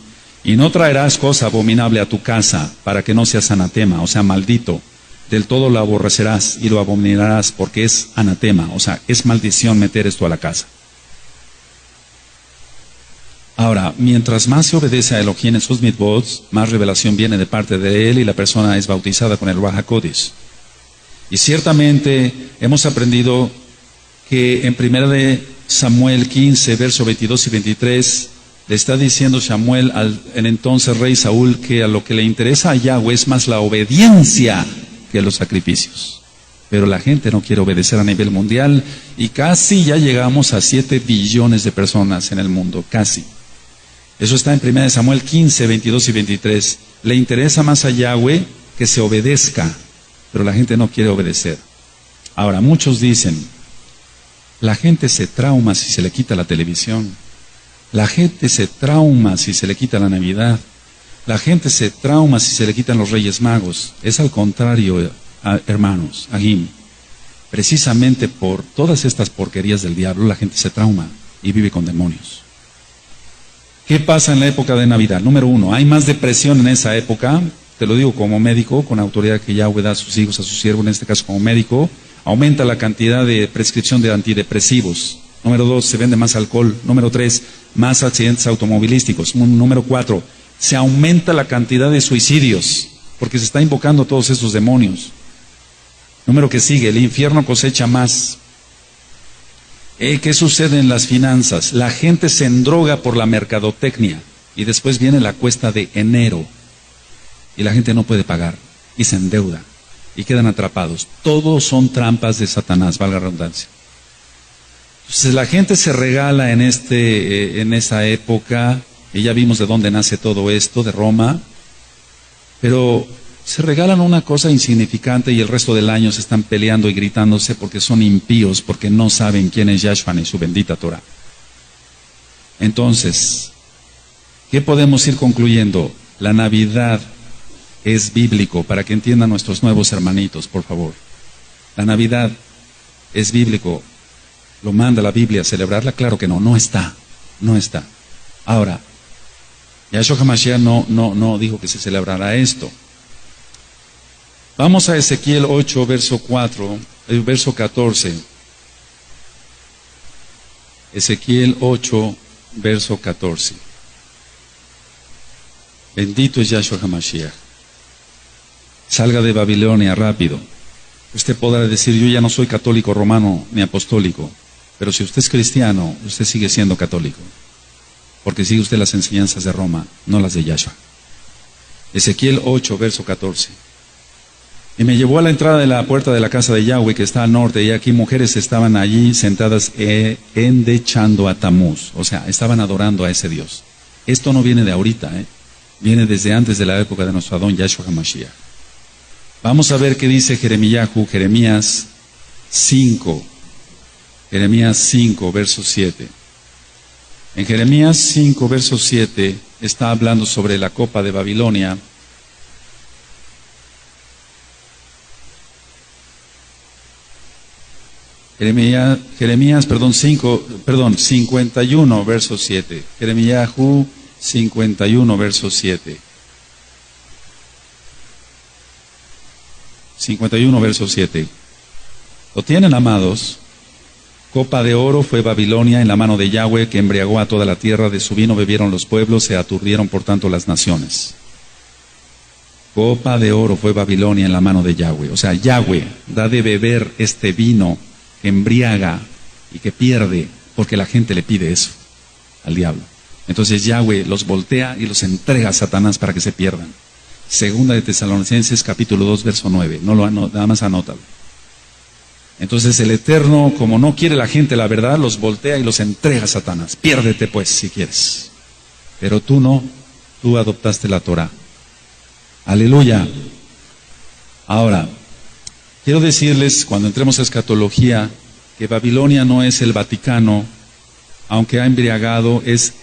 Y no traerás cosa abominable a tu casa, para que no seas anatema, o sea, maldito. Del todo lo aborrecerás y lo abominarás, porque es anatema, o sea, es maldición meter esto a la casa. Ahora, mientras más se obedece a Elohim en sus mitzvot, más revelación viene de parte de él y la persona es bautizada con el Ruach HaKodesh. Y ciertamente hemos aprendido que en 1 Samuel 15, verso 22 y 23, le está diciendo Samuel al entonces rey Saúl que a lo que le interesa a Yahweh es más la obediencia que los sacrificios. Pero la gente no quiere obedecer a nivel mundial y casi ya llegamos a 7 billones de personas en el mundo, casi. Eso está en 1 Samuel 15, 22 y 23. Le interesa más a Yahweh que se obedezca, pero la gente no quiere obedecer. Ahora, muchos dicen, la gente se trauma si se le quita la televisión. La gente se trauma si se le quita la Navidad. La gente se trauma si se le quitan los Reyes Magos. Es al contrario, hermanos, Agim. Precisamente por todas estas porquerías del diablo, la gente se trauma y vive con demonios. ¿Qué pasa en la época de Navidad? Número 1, hay más depresión en esa época. Te lo digo como médico, con autoridad que Yahweh da a sus hijos, a sus siervos, en este caso como médico. Aumenta la cantidad de prescripción de antidepresivos. Número 2, se vende más alcohol. Número 3, más accidentes automovilísticos. Número 4, se aumenta la cantidad de suicidios, porque se está invocando todos esos demonios. Número que sigue, el infierno cosecha más. ¿Qué sucede en las finanzas? La gente se endroga por la mercadotecnia y después viene la cuesta de enero y la gente no puede pagar y se endeuda y quedan atrapados. Todos son trampas de Satanás, valga la redundancia. Entonces la gente se regala en esa época, y ya vimos de dónde nace todo esto, de Roma, pero se regalan una cosa insignificante y el resto del año se están peleando y gritándose porque son impíos, porque no saben quién es Yahshua ni su bendita Torah. Entonces, ¿qué podemos ir concluyendo? La Navidad es bíblico, para que entiendan nuestros nuevos hermanitos, por favor. La Navidad es bíblico. ¿Lo manda la Biblia a celebrarla? Claro que no, no está. Ahora, Yahshua HaMashiach no dijo que se celebrara esto. Vamos a Ezequiel 8, verso 14. Ezequiel 8, verso 14. Bendito es Yahshua HaMashiach. Salga de Babilonia rápido. Usted podrá decir, yo ya no soy católico romano ni apostólico, pero si usted es cristiano, usted sigue siendo católico, porque sigue usted las enseñanzas de Roma, no las de Yahshua. Ezequiel 8, verso 14. Y me llevó a la entrada de la puerta de la casa de Yahweh, que está al norte, y aquí mujeres estaban allí sentadas endechando a Tamuz, o sea, estaban adorando a ese Dios. Esto no viene de ahorita, viene desde antes de la época de nuestro Adón Yahshua HaMashiach. Vamos a ver qué dice Jeremías 5, verso 7. En Jeremías 5, verso 7, está hablando sobre la copa de Babilonia. Jeremías 51, verso 7. Jeremías 51, verso 7. 51, verso 7. ¿Lo tienen, amados? Copa de oro fue Babilonia en la mano de Yahweh, que embriagó a toda la tierra. De su vino bebieron los pueblos, se aturdieron por tanto las naciones. Copa de oro fue Babilonia en la mano de Yahweh. O sea, Yahweh da de beber este vino que embriaga y que pierde, porque la gente le pide eso al diablo. Entonces Yahweh los voltea y los entrega a Satanás para que se pierdan. Segunda de Tesalonicenses capítulo 2, verso 9. Nada más anótalo. Entonces el Eterno, como no quiere la gente la verdad, los voltea y los entrega a Satanás. Piérdete pues si quieres. Pero tú no, tú adoptaste la Torah. Aleluya. Ahora, quiero decirles, cuando entremos a escatología, que Babilonia no es el Vaticano, aunque ha embriagado, es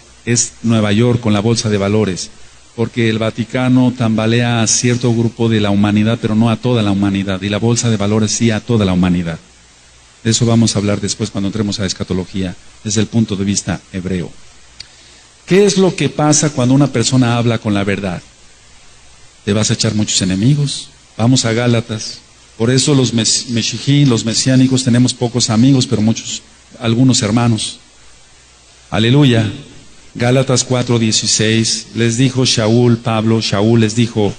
Nueva York con la bolsa de valores, porque el Vaticano tambalea a cierto grupo de la humanidad, pero no a toda la humanidad, y la bolsa de valores sí a toda la humanidad. De eso vamos a hablar después cuando entremos a escatología, desde el punto de vista hebreo. ¿Qué es lo que pasa cuando una persona habla con la verdad? Te vas a echar muchos enemigos. Vamos a Gálatas. Por eso los meshijín, los mesiánicos, tenemos pocos amigos, pero algunos hermanos. Aleluya. Gálatas 4:16, les dijo Shaul les dijo,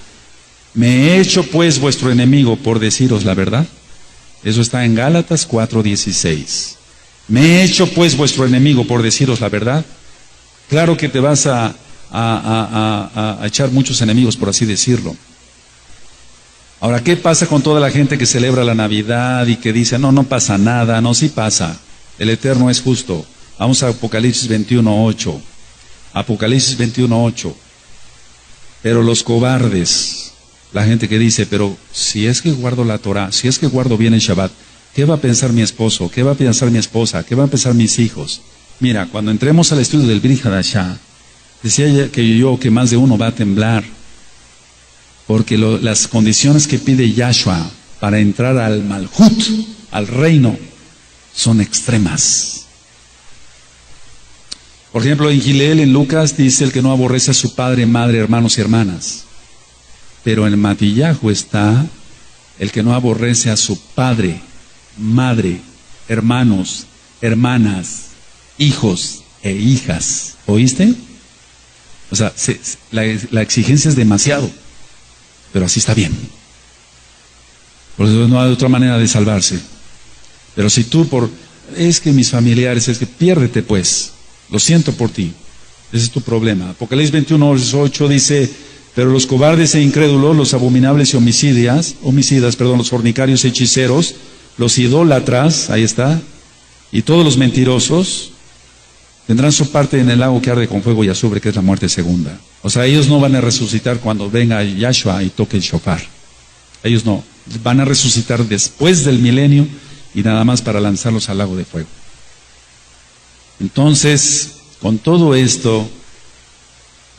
¿me he hecho pues vuestro enemigo por deciros la verdad? Eso está en Gálatas 4:16. ¿Me he hecho pues vuestro enemigo por deciros la verdad? Claro que te vas a echar muchos enemigos, por así decirlo. Ahora, ¿qué pasa con toda la gente que celebra la Navidad y que dice, no pasa nada? No, sí pasa. El Eterno es justo. Vamos a Apocalipsis 21:8. Apocalipsis 21:8. Pero los cobardes, la gente que dice, pero si es que guardo la Torah, si es que guardo bien el Shabbat, ¿qué va a pensar mi esposo? ¿Qué va a pensar mi esposa? ¿Qué van a pensar mis hijos? Mira, cuando entremos al estudio del Brit Hadashah, decía que más de uno va a temblar, porque las condiciones que pide Yahshua para entrar al Malhut, al reino, son extremas. Por ejemplo, en Gileel, en Lucas, dice el que no aborrece a su padre, madre, hermanos y hermanas. Pero en Matillahu está el que no aborrece a su padre, madre, hermanos, hermanas, hijos e hijas. ¿Oíste? O sea, la exigencia es demasiado, pero así está bien. Por eso no hay otra manera de salvarse. Pero si tú es que mis familiares, es que piérdete pues, lo siento por ti, ese es tu problema. Apocalipsis 21:8 dice, pero los cobardes e incrédulos, los abominables y homicidas, los fornicarios y hechiceros, los idólatras, ahí está, y todos los mentirosos, tendrán su parte en el lago que arde con fuego y azufre, que es la muerte segunda. O sea, ellos no van a resucitar cuando venga Yahshua y toque el shofar. Ellos no, van a resucitar después del milenio y nada más para lanzarlos al lago de fuego. Entonces, con todo esto,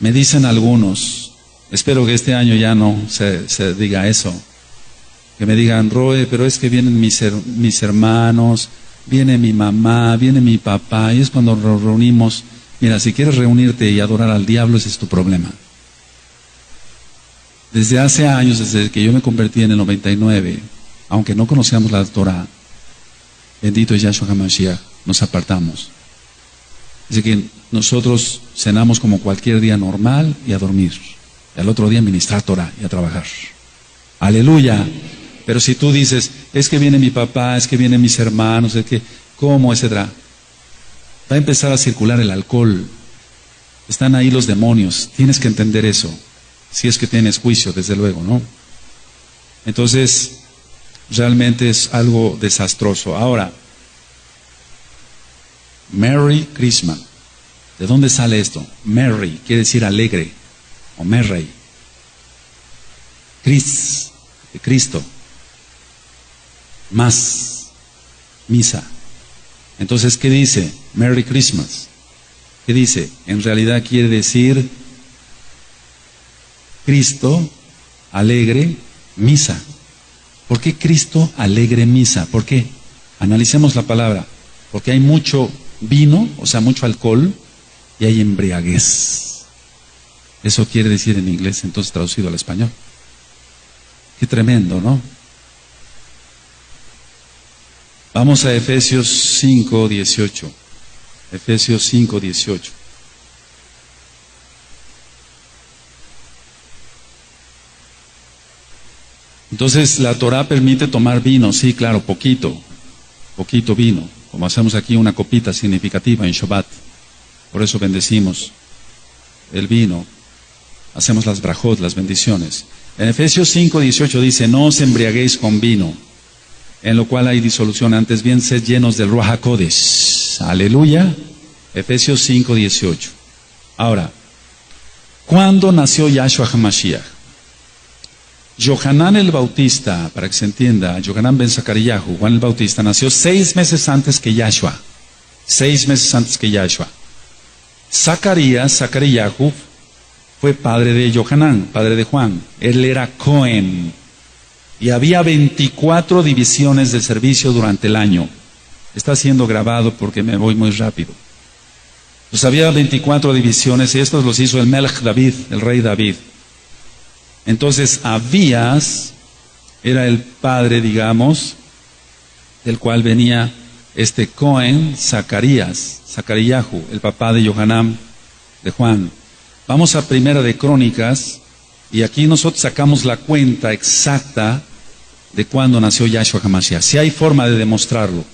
me dicen algunos, espero que este año ya no se diga eso, que me digan, Roe, pero es que vienen mis hermanos, viene mi mamá, viene mi papá, y es cuando nos reunimos. Mira, si quieres reunirte y adorar al diablo, ese es tu problema. Desde hace años, desde que yo me convertí en el 99, aunque no conocíamos la Torah, bendito es Yahshua HaMashiach, nos apartamos. Así que nosotros cenamos como cualquier día normal y a dormir. Y al otro día ministrar Torah y a trabajar. Aleluya. Pero si tú dices, es que viene mi papá, es que vienen mis hermanos, es que, ¿cómo? Etcétera. Va a empezar a circular el alcohol. Están ahí los demonios. Tienes que entender eso. Si es que tienes juicio, desde luego, ¿no? Entonces, realmente es algo desastroso. Ahora, Merry Christmas. ¿De dónde sale esto? Merry quiere decir alegre, o Merry. Chris, de Cristo. Más, misa. Entonces, ¿qué dice? Merry Christmas. ¿Qué dice? En realidad quiere decir Cristo, alegre, misa. ¿Por qué Cristo, alegre, misa? ¿Por qué? Analicemos la palabra. Porque hay mucho vino, o sea, mucho alcohol, y hay embriaguez. Eso quiere decir en inglés, entonces traducido al español. Qué tremendo, ¿no? Vamos a Efesios 5:18. Efesios 5:18. Entonces, la Torah permite tomar vino, sí, claro, poquito vino, como hacemos aquí una copita significativa en Shabbat. Por eso bendecimos el vino, hacemos las brajot, las bendiciones. En Efesios 5:18 dice, no os embriaguéis con vino, en lo cual hay disolución, antes bien sed llenos del Ruach HaKodesh. Aleluya. Efesios 5:18. Ahora, ¿cuándo nació Yahshua HaMashiach? Yohanan el Bautista, para que se entienda, Yohanan ben Zacariyahu, Juan el Bautista, nació 6 meses antes que Yahshua. 6 meses antes que Yahshua. Zacariyahu, fue padre de Yohanan, padre de Juan. Él era Cohen. Y había 24 divisiones de servicio durante el año. Está siendo grabado porque me voy muy rápido. Pues había 24 divisiones y estos los hizo el Melech David, el rey David. Entonces Abías era el padre, digamos, del cual venía este Cohen, Zacariyahu, el papá de Yohanan, de Juan. Vamos a Primera de Crónicas, y aquí nosotros sacamos la cuenta exacta de cuándo nació Yahshua HaMashiach. Si hay forma de demostrarlo.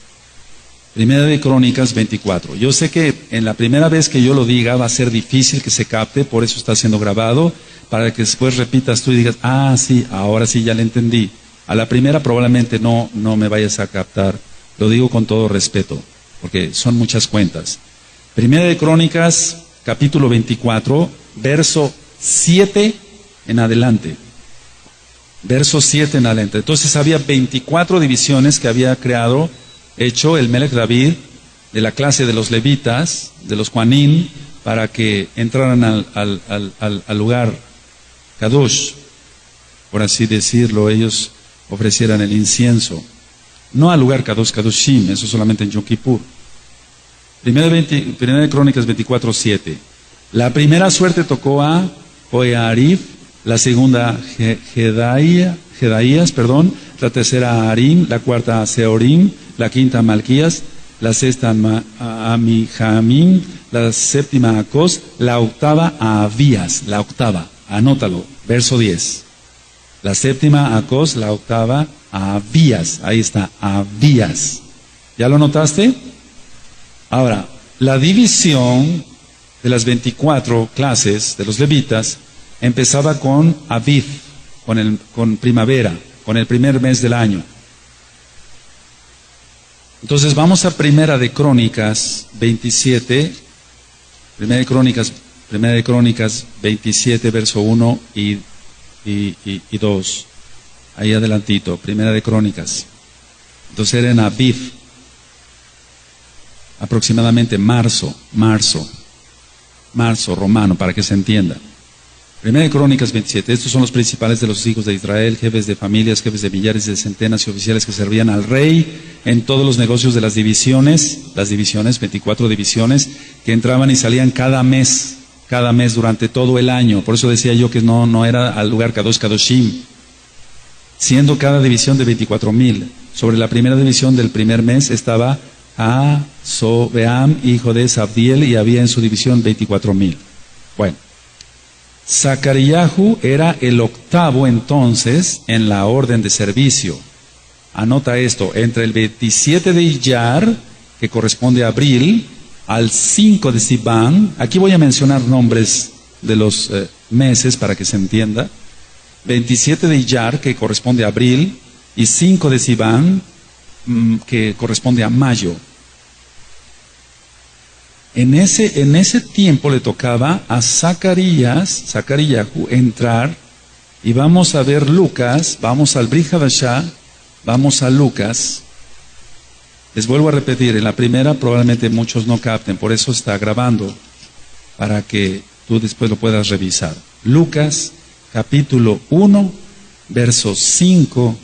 Primera de Crónicas 24. Yo sé que en la primera vez que yo lo diga va a ser difícil que se capte, por eso está siendo grabado, para que después repitas tú y digas, ah, sí, ahora sí ya le entendí. A la primera probablemente no me vayas a captar. Lo digo con todo respeto, porque son muchas cuentas. Primera de Crónicas capítulo 24, verso 7 en adelante. Verso 7 en adelante. Entonces había 24 divisiones que había hecho el Melech David de la clase de los levitas, de los Juanín, para que entraran al lugar Kadosh, por así decirlo, ellos ofrecieran el incienso. No al lugar Kadosh Kadoshim, eso solamente en Yom Kippur. Primera de Crónicas 24:7. La primera suerte tocó a Joiarib, la segunda Jedaías, la tercera a Arim, la cuarta a Seorim, la quinta a Malquías, la sexta a Amijamim, la séptima a Cos, la octava a Abías, la octava, anótalo, verso 10. La séptima a Cos, la octava a Abías, ahí está, Abías. ¿Ya lo notaste? Ahora, la división de las 24 clases de los levitas empezaba con Aviv, con primavera, con el primer mes del año. Entonces vamos a Primera de Crónicas 27, Primera de Crónicas 27, verso 1 y 2. Ahí adelantito, Primera de Crónicas. Entonces era en Aviv, aproximadamente marzo romano, para que se entienda. Primera de Crónicas 27, estos son los principales de los hijos de Israel, jefes de familias, jefes de millares, de centenas y oficiales que servían al rey en todos los negocios de las divisiones, 24 divisiones, que entraban y salían cada mes durante todo el año. Por eso decía yo que no era al lugar Kadosh Kadoshim, siendo cada división de 24,000. Sobre la primera división del primer mes estaba Sobeam, hijo de Sabdiel, y había en su división 24,000. Bueno. Zacariyahu era el octavo entonces en la orden de servicio. Anota esto, entre el 27 de Iyar, que corresponde a abril, al 5 de Sivan, aquí voy a mencionar nombres de los meses para que se entienda. 27 de Iyar, que corresponde a abril, y 5 de Sivan, que corresponde a mayo. En ese tiempo le tocaba a Zacariyahu entrar, y vamos a ver Lucas, vamos al Brit Hadashah, vamos a Lucas. Les vuelvo a repetir, en la primera probablemente muchos no capten, por eso está grabando, para que tú después lo puedas revisar. Lucas, capítulo 1, verso 5.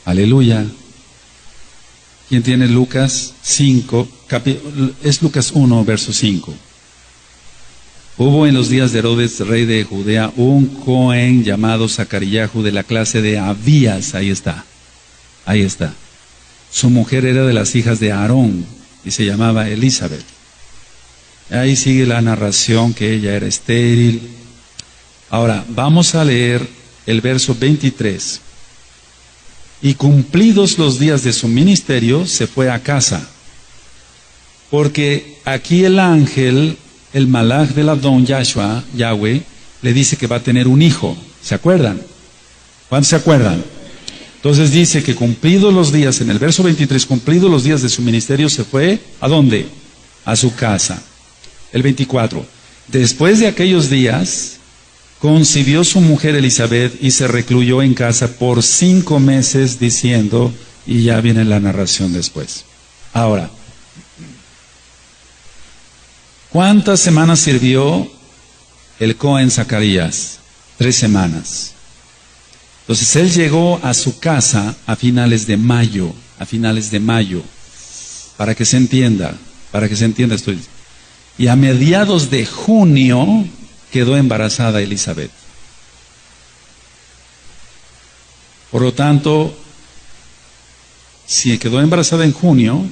Aleluya. ¿Quién tiene Lucas 5? Es Lucas 1, verso 5. Hubo en los días de Herodes, rey de Judea, un Cohen llamado Zacariyahu de la clase de Abías. Ahí está. Su mujer era de las hijas de Aarón y se llamaba Elizabeth. Ahí sigue la narración que ella era estéril. Ahora, vamos a leer el verso 23. Y cumplidos los días de su ministerio, se fue a casa. Porque aquí el ángel, el malach del Adón Yahshua, Yahweh, le dice que va a tener un hijo. ¿Se acuerdan? ¿Cuántos se acuerdan? Entonces dice que cumplidos los días, en el verso 23, cumplidos los días de su ministerio, se fue, ¿a dónde? A su casa. El 24. Después de aquellos días, concibió su mujer Elizabeth y se recluyó en casa por 5 meses diciendo, y ya viene la narración después. Ahora, ¿cuántas semanas sirvió el Cohen Zacarías? 3 semanas. Entonces él llegó a su casa a finales de mayo, para que se entienda esto. Y a mediados de junio quedó embarazada Elizabeth. Por lo tanto, si quedó embarazada en junio,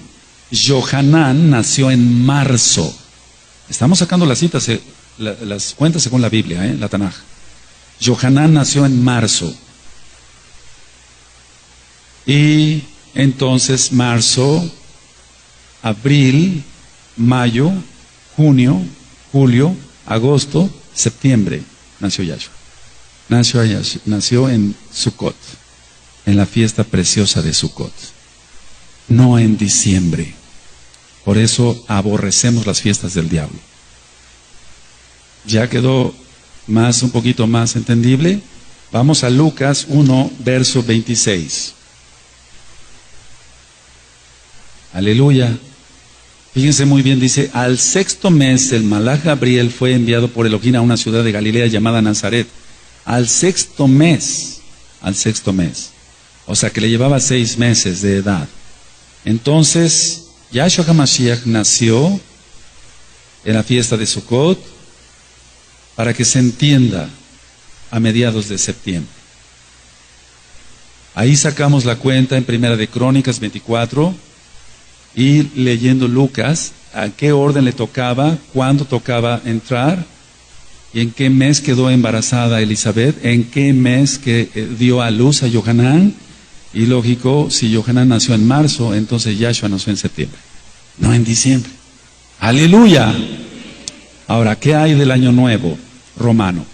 Johanán nació en marzo. Estamos sacando las citas, las cuentas según la Biblia, la Tanaj. Johanán nació en marzo. Y entonces marzo, abril, mayo, junio, julio, agosto, septiembre, nació Yahshua. Nació en Sukkot, en la fiesta preciosa de Sukkot. no en diciembre. Por eso aborrecemos las fiestas del diablo. ¿Ya quedó un poquito más entendible? Vamos a Lucas 1, verso 26. Aleluya. Fíjense muy bien, dice: al sexto mes el malaj Gabriel fue enviado por Elohim a una ciudad de Galilea llamada Nazaret. Al sexto mes. O sea que le llevaba 6 meses de edad. Entonces, Yahshua HaMashiach nació en la fiesta de Sukkot, para que se entienda, a mediados de septiembre. Ahí sacamos la cuenta en Primera de Crónicas 24, y leyendo Lucas, a qué orden le tocaba, cuándo tocaba entrar, y en qué mes quedó embarazada Elizabeth, en qué mes que dio a luz a Yohanan. Y lógico, si Yohanan nació en marzo, entonces Yahshua nació en septiembre, no en diciembre. ¡Aleluya! Ahora, ¿qué hay del año nuevo romano?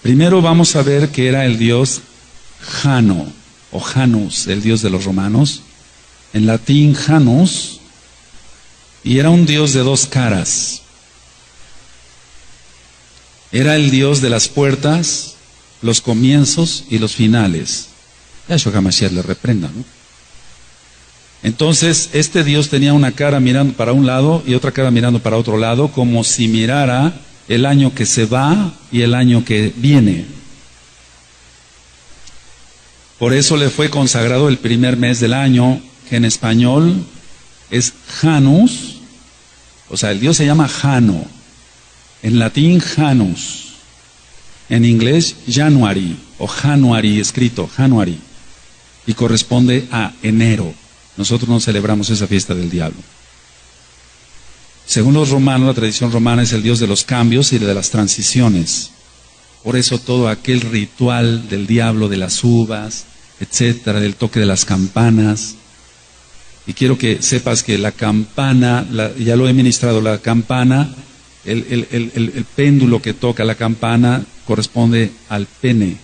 Primero vamos a ver que era el dios Jano, o Janus, el dios de los romanos. En latín, Janus, y era un dios de 2 caras. Era el dios de las puertas, los comienzos y los finales. Yahshua HaMashiach le reprenda, ¿no? Entonces, este Dios tenía una cara mirando para un lado y otra cara mirando para otro lado, como si mirara el año que se va y el año que viene. Por eso le fue consagrado el primer mes del año, que en español es Janus. O sea, el Dios se llama Jano. En latín, Janus. En inglés, January, o January, escrito January. Y corresponde a enero. Nosotros no celebramos esa fiesta del diablo. Según los romanos, la tradición romana es el Dios de los cambios y de las transiciones. Por eso todo aquel ritual del diablo, de las uvas, etcétera, del toque de las campanas. Y quiero que sepas que la campana, ya lo he ministrado, la campana, el péndulo que toca la campana corresponde al pene.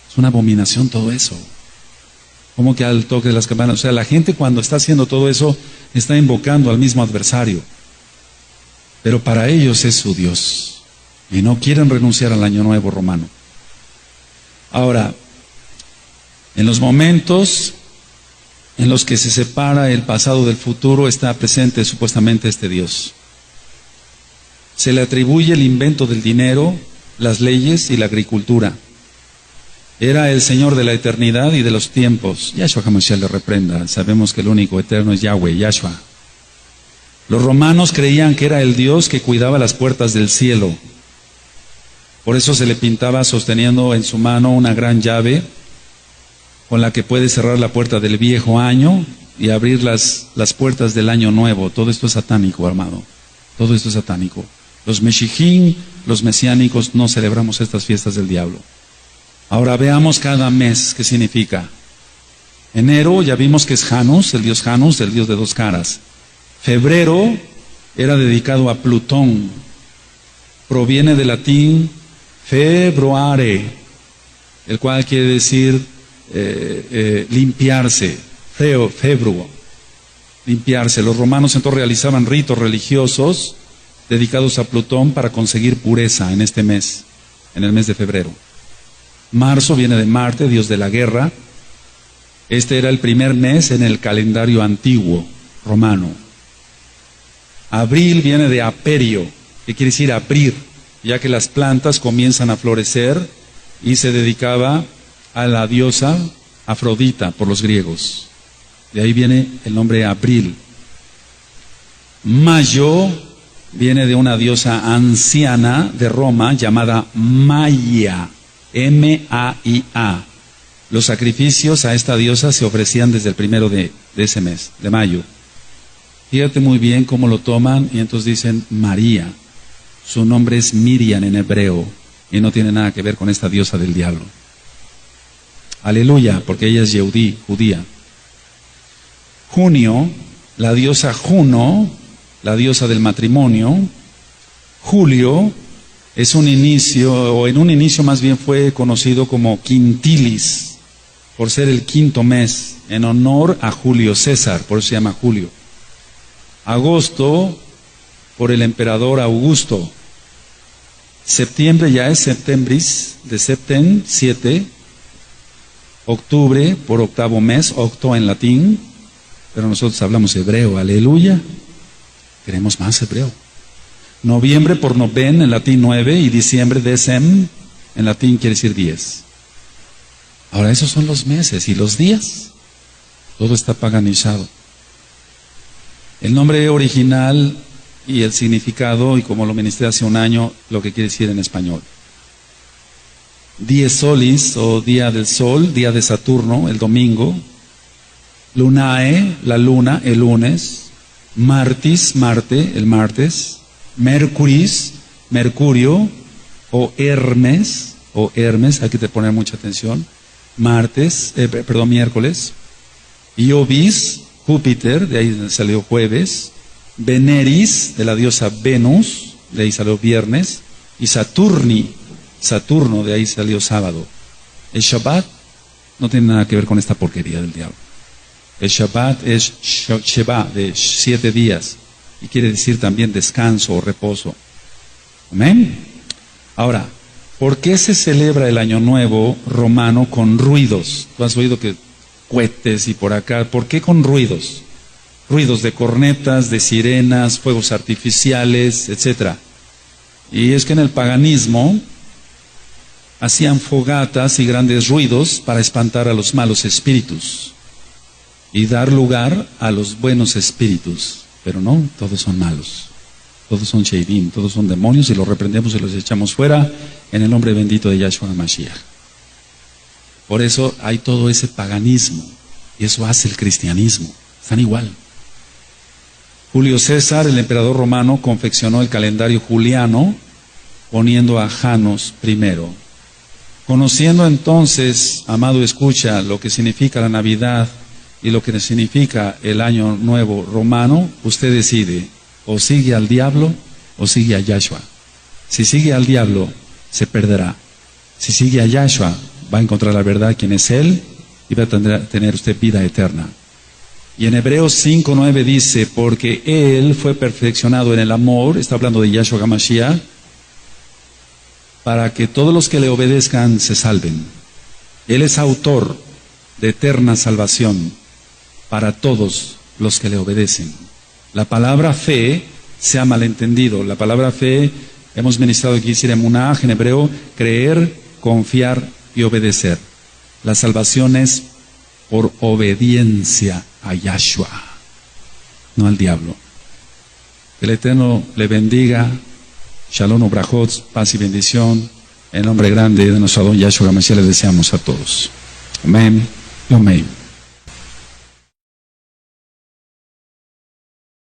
Es una abominación todo eso. ¿Cómo que al toque de las campanas? O sea, la gente cuando está haciendo todo eso está invocando al mismo adversario. Pero para ellos es su Dios. Y no quieren renunciar al año nuevo romano. Ahora, en los momentos en los que se separa el pasado del futuro, está presente supuestamente este Dios. Se le atribuye el invento del dinero, las leyes y la agricultura. Era el Señor de la eternidad y de los tiempos. Yahshua HaMashiach le reprenda. Sabemos que el único eterno es Yahweh, Yahshua. Los romanos creían que era el Dios que cuidaba las puertas del cielo. Por eso se le pintaba sosteniendo en su mano una gran llave con la que puede cerrar la puerta del viejo año y abrir las puertas del año nuevo. Todo esto es satánico, amado. Todo esto es satánico. Los meshijim, los mesiánicos, no celebramos estas fiestas del diablo. Ahora veamos cada mes qué significa. Enero ya vimos que es Janus, el dios de 2 caras. Febrero era dedicado a Plutón. Proviene del latín februare, el cual quiere decir limpiarse. Februo, limpiarse. Los romanos entonces realizaban ritos religiosos dedicados a Plutón para conseguir pureza en este mes, en el mes de febrero. Marzo viene de Marte, dios de la guerra. Este era el primer mes en el calendario antiguo romano. Abril viene de aperio, que quiere decir abrir, ya que las plantas comienzan a florecer, y se dedicaba a la diosa Afrodita por los griegos. De ahí viene el nombre Abril. Mayo viene de una diosa anciana de Roma llamada Maia. M-A-I-A. Los sacrificios a esta diosa se ofrecían desde el primero de ese mes, de mayo. Fíjate muy bien cómo lo toman, y entonces dicen María. Su nombre es Miriam en hebreo, y no tiene nada que ver con esta diosa del diablo. Aleluya, porque ella es Yehudí, judía. Junio, la diosa Juno, la diosa del matrimonio. Julio es un inicio, o en un inicio más bien fue conocido como Quintilis, por ser el quinto mes, en honor a Julio César, por eso se llama julio. Agosto, por el emperador Augusto. Septiembre ya es septembris, de septem, 7. Octubre, por octavo mes, octo en latín, pero nosotros hablamos hebreo, aleluya. Queremos más hebreo. Noviembre, por noven, en latín 9, y diciembre, decem, en latín quiere decir 10. Ahora, esos son los meses y los días. Todo está paganizado. El nombre original y el significado, y como lo ministré hace un año, lo que quiere decir en español. Dies solis, o día del sol, día de Saturno, el domingo. Lunae, la luna, el lunes. Martis, Marte, el martes. Mercuris, Mercurio, o Hermes, hay que poner mucha atención. Miércoles. Iovis, Júpiter, de ahí salió jueves. Veneris, de la diosa Venus, de ahí salió viernes. Y Saturno, de ahí salió sábado. El Shabbat no tiene nada que ver con esta porquería del diablo. El Shabbat es Sheba, de 7 días, y quiere decir también descanso o reposo. Amén. Ahora, ¿por qué se celebra el Año Nuevo romano con ruidos? Tú has oído que cohetes y por acá. ¿Por qué con ruidos? Ruidos de cornetas, de sirenas, fuegos artificiales, etc. Y es que en el paganismo hacían fogatas y grandes ruidos para espantar a los malos espíritus y dar lugar a los buenos espíritus. Pero no, todos son malos. Todos son sheidim, todos son demonios, y los reprendemos y los echamos fuera en el nombre bendito de Yahshua Mashiach. Por eso hay todo ese paganismo, y eso hace el cristianismo. Están igual. Julio César, el emperador romano, confeccionó el calendario juliano poniendo a Janos primero. Conociendo entonces, amado escucha, lo que significa la Navidad y lo que significa el Año Nuevo romano, usted decide, o sigue al diablo o sigue a Yahshua. Si sigue al diablo, se perderá. Si sigue a Yahshua, va a encontrar la verdad, quién es Él, y va a tener usted vida eterna. Y en Hebreos 5:9 dice, porque Él fue perfeccionado en el amor, está hablando de Yahshua HaMashiach, para que todos los que le obedezcan se salven. Él es autor de eterna salvación para todos los que le obedecen. La palabra fe se ha malentendido. La palabra fe, hemos ministrado aquí, decir emunah, en hebreo, creer, confiar y obedecer. La salvación es por obediencia a Yahshua, no al diablo. Que el Eterno le bendiga. Shalom ubrajot, paz y bendición. En nombre grande de nuestro Adón Yahshua HaMashiach les deseamos a todos. Amén y amén.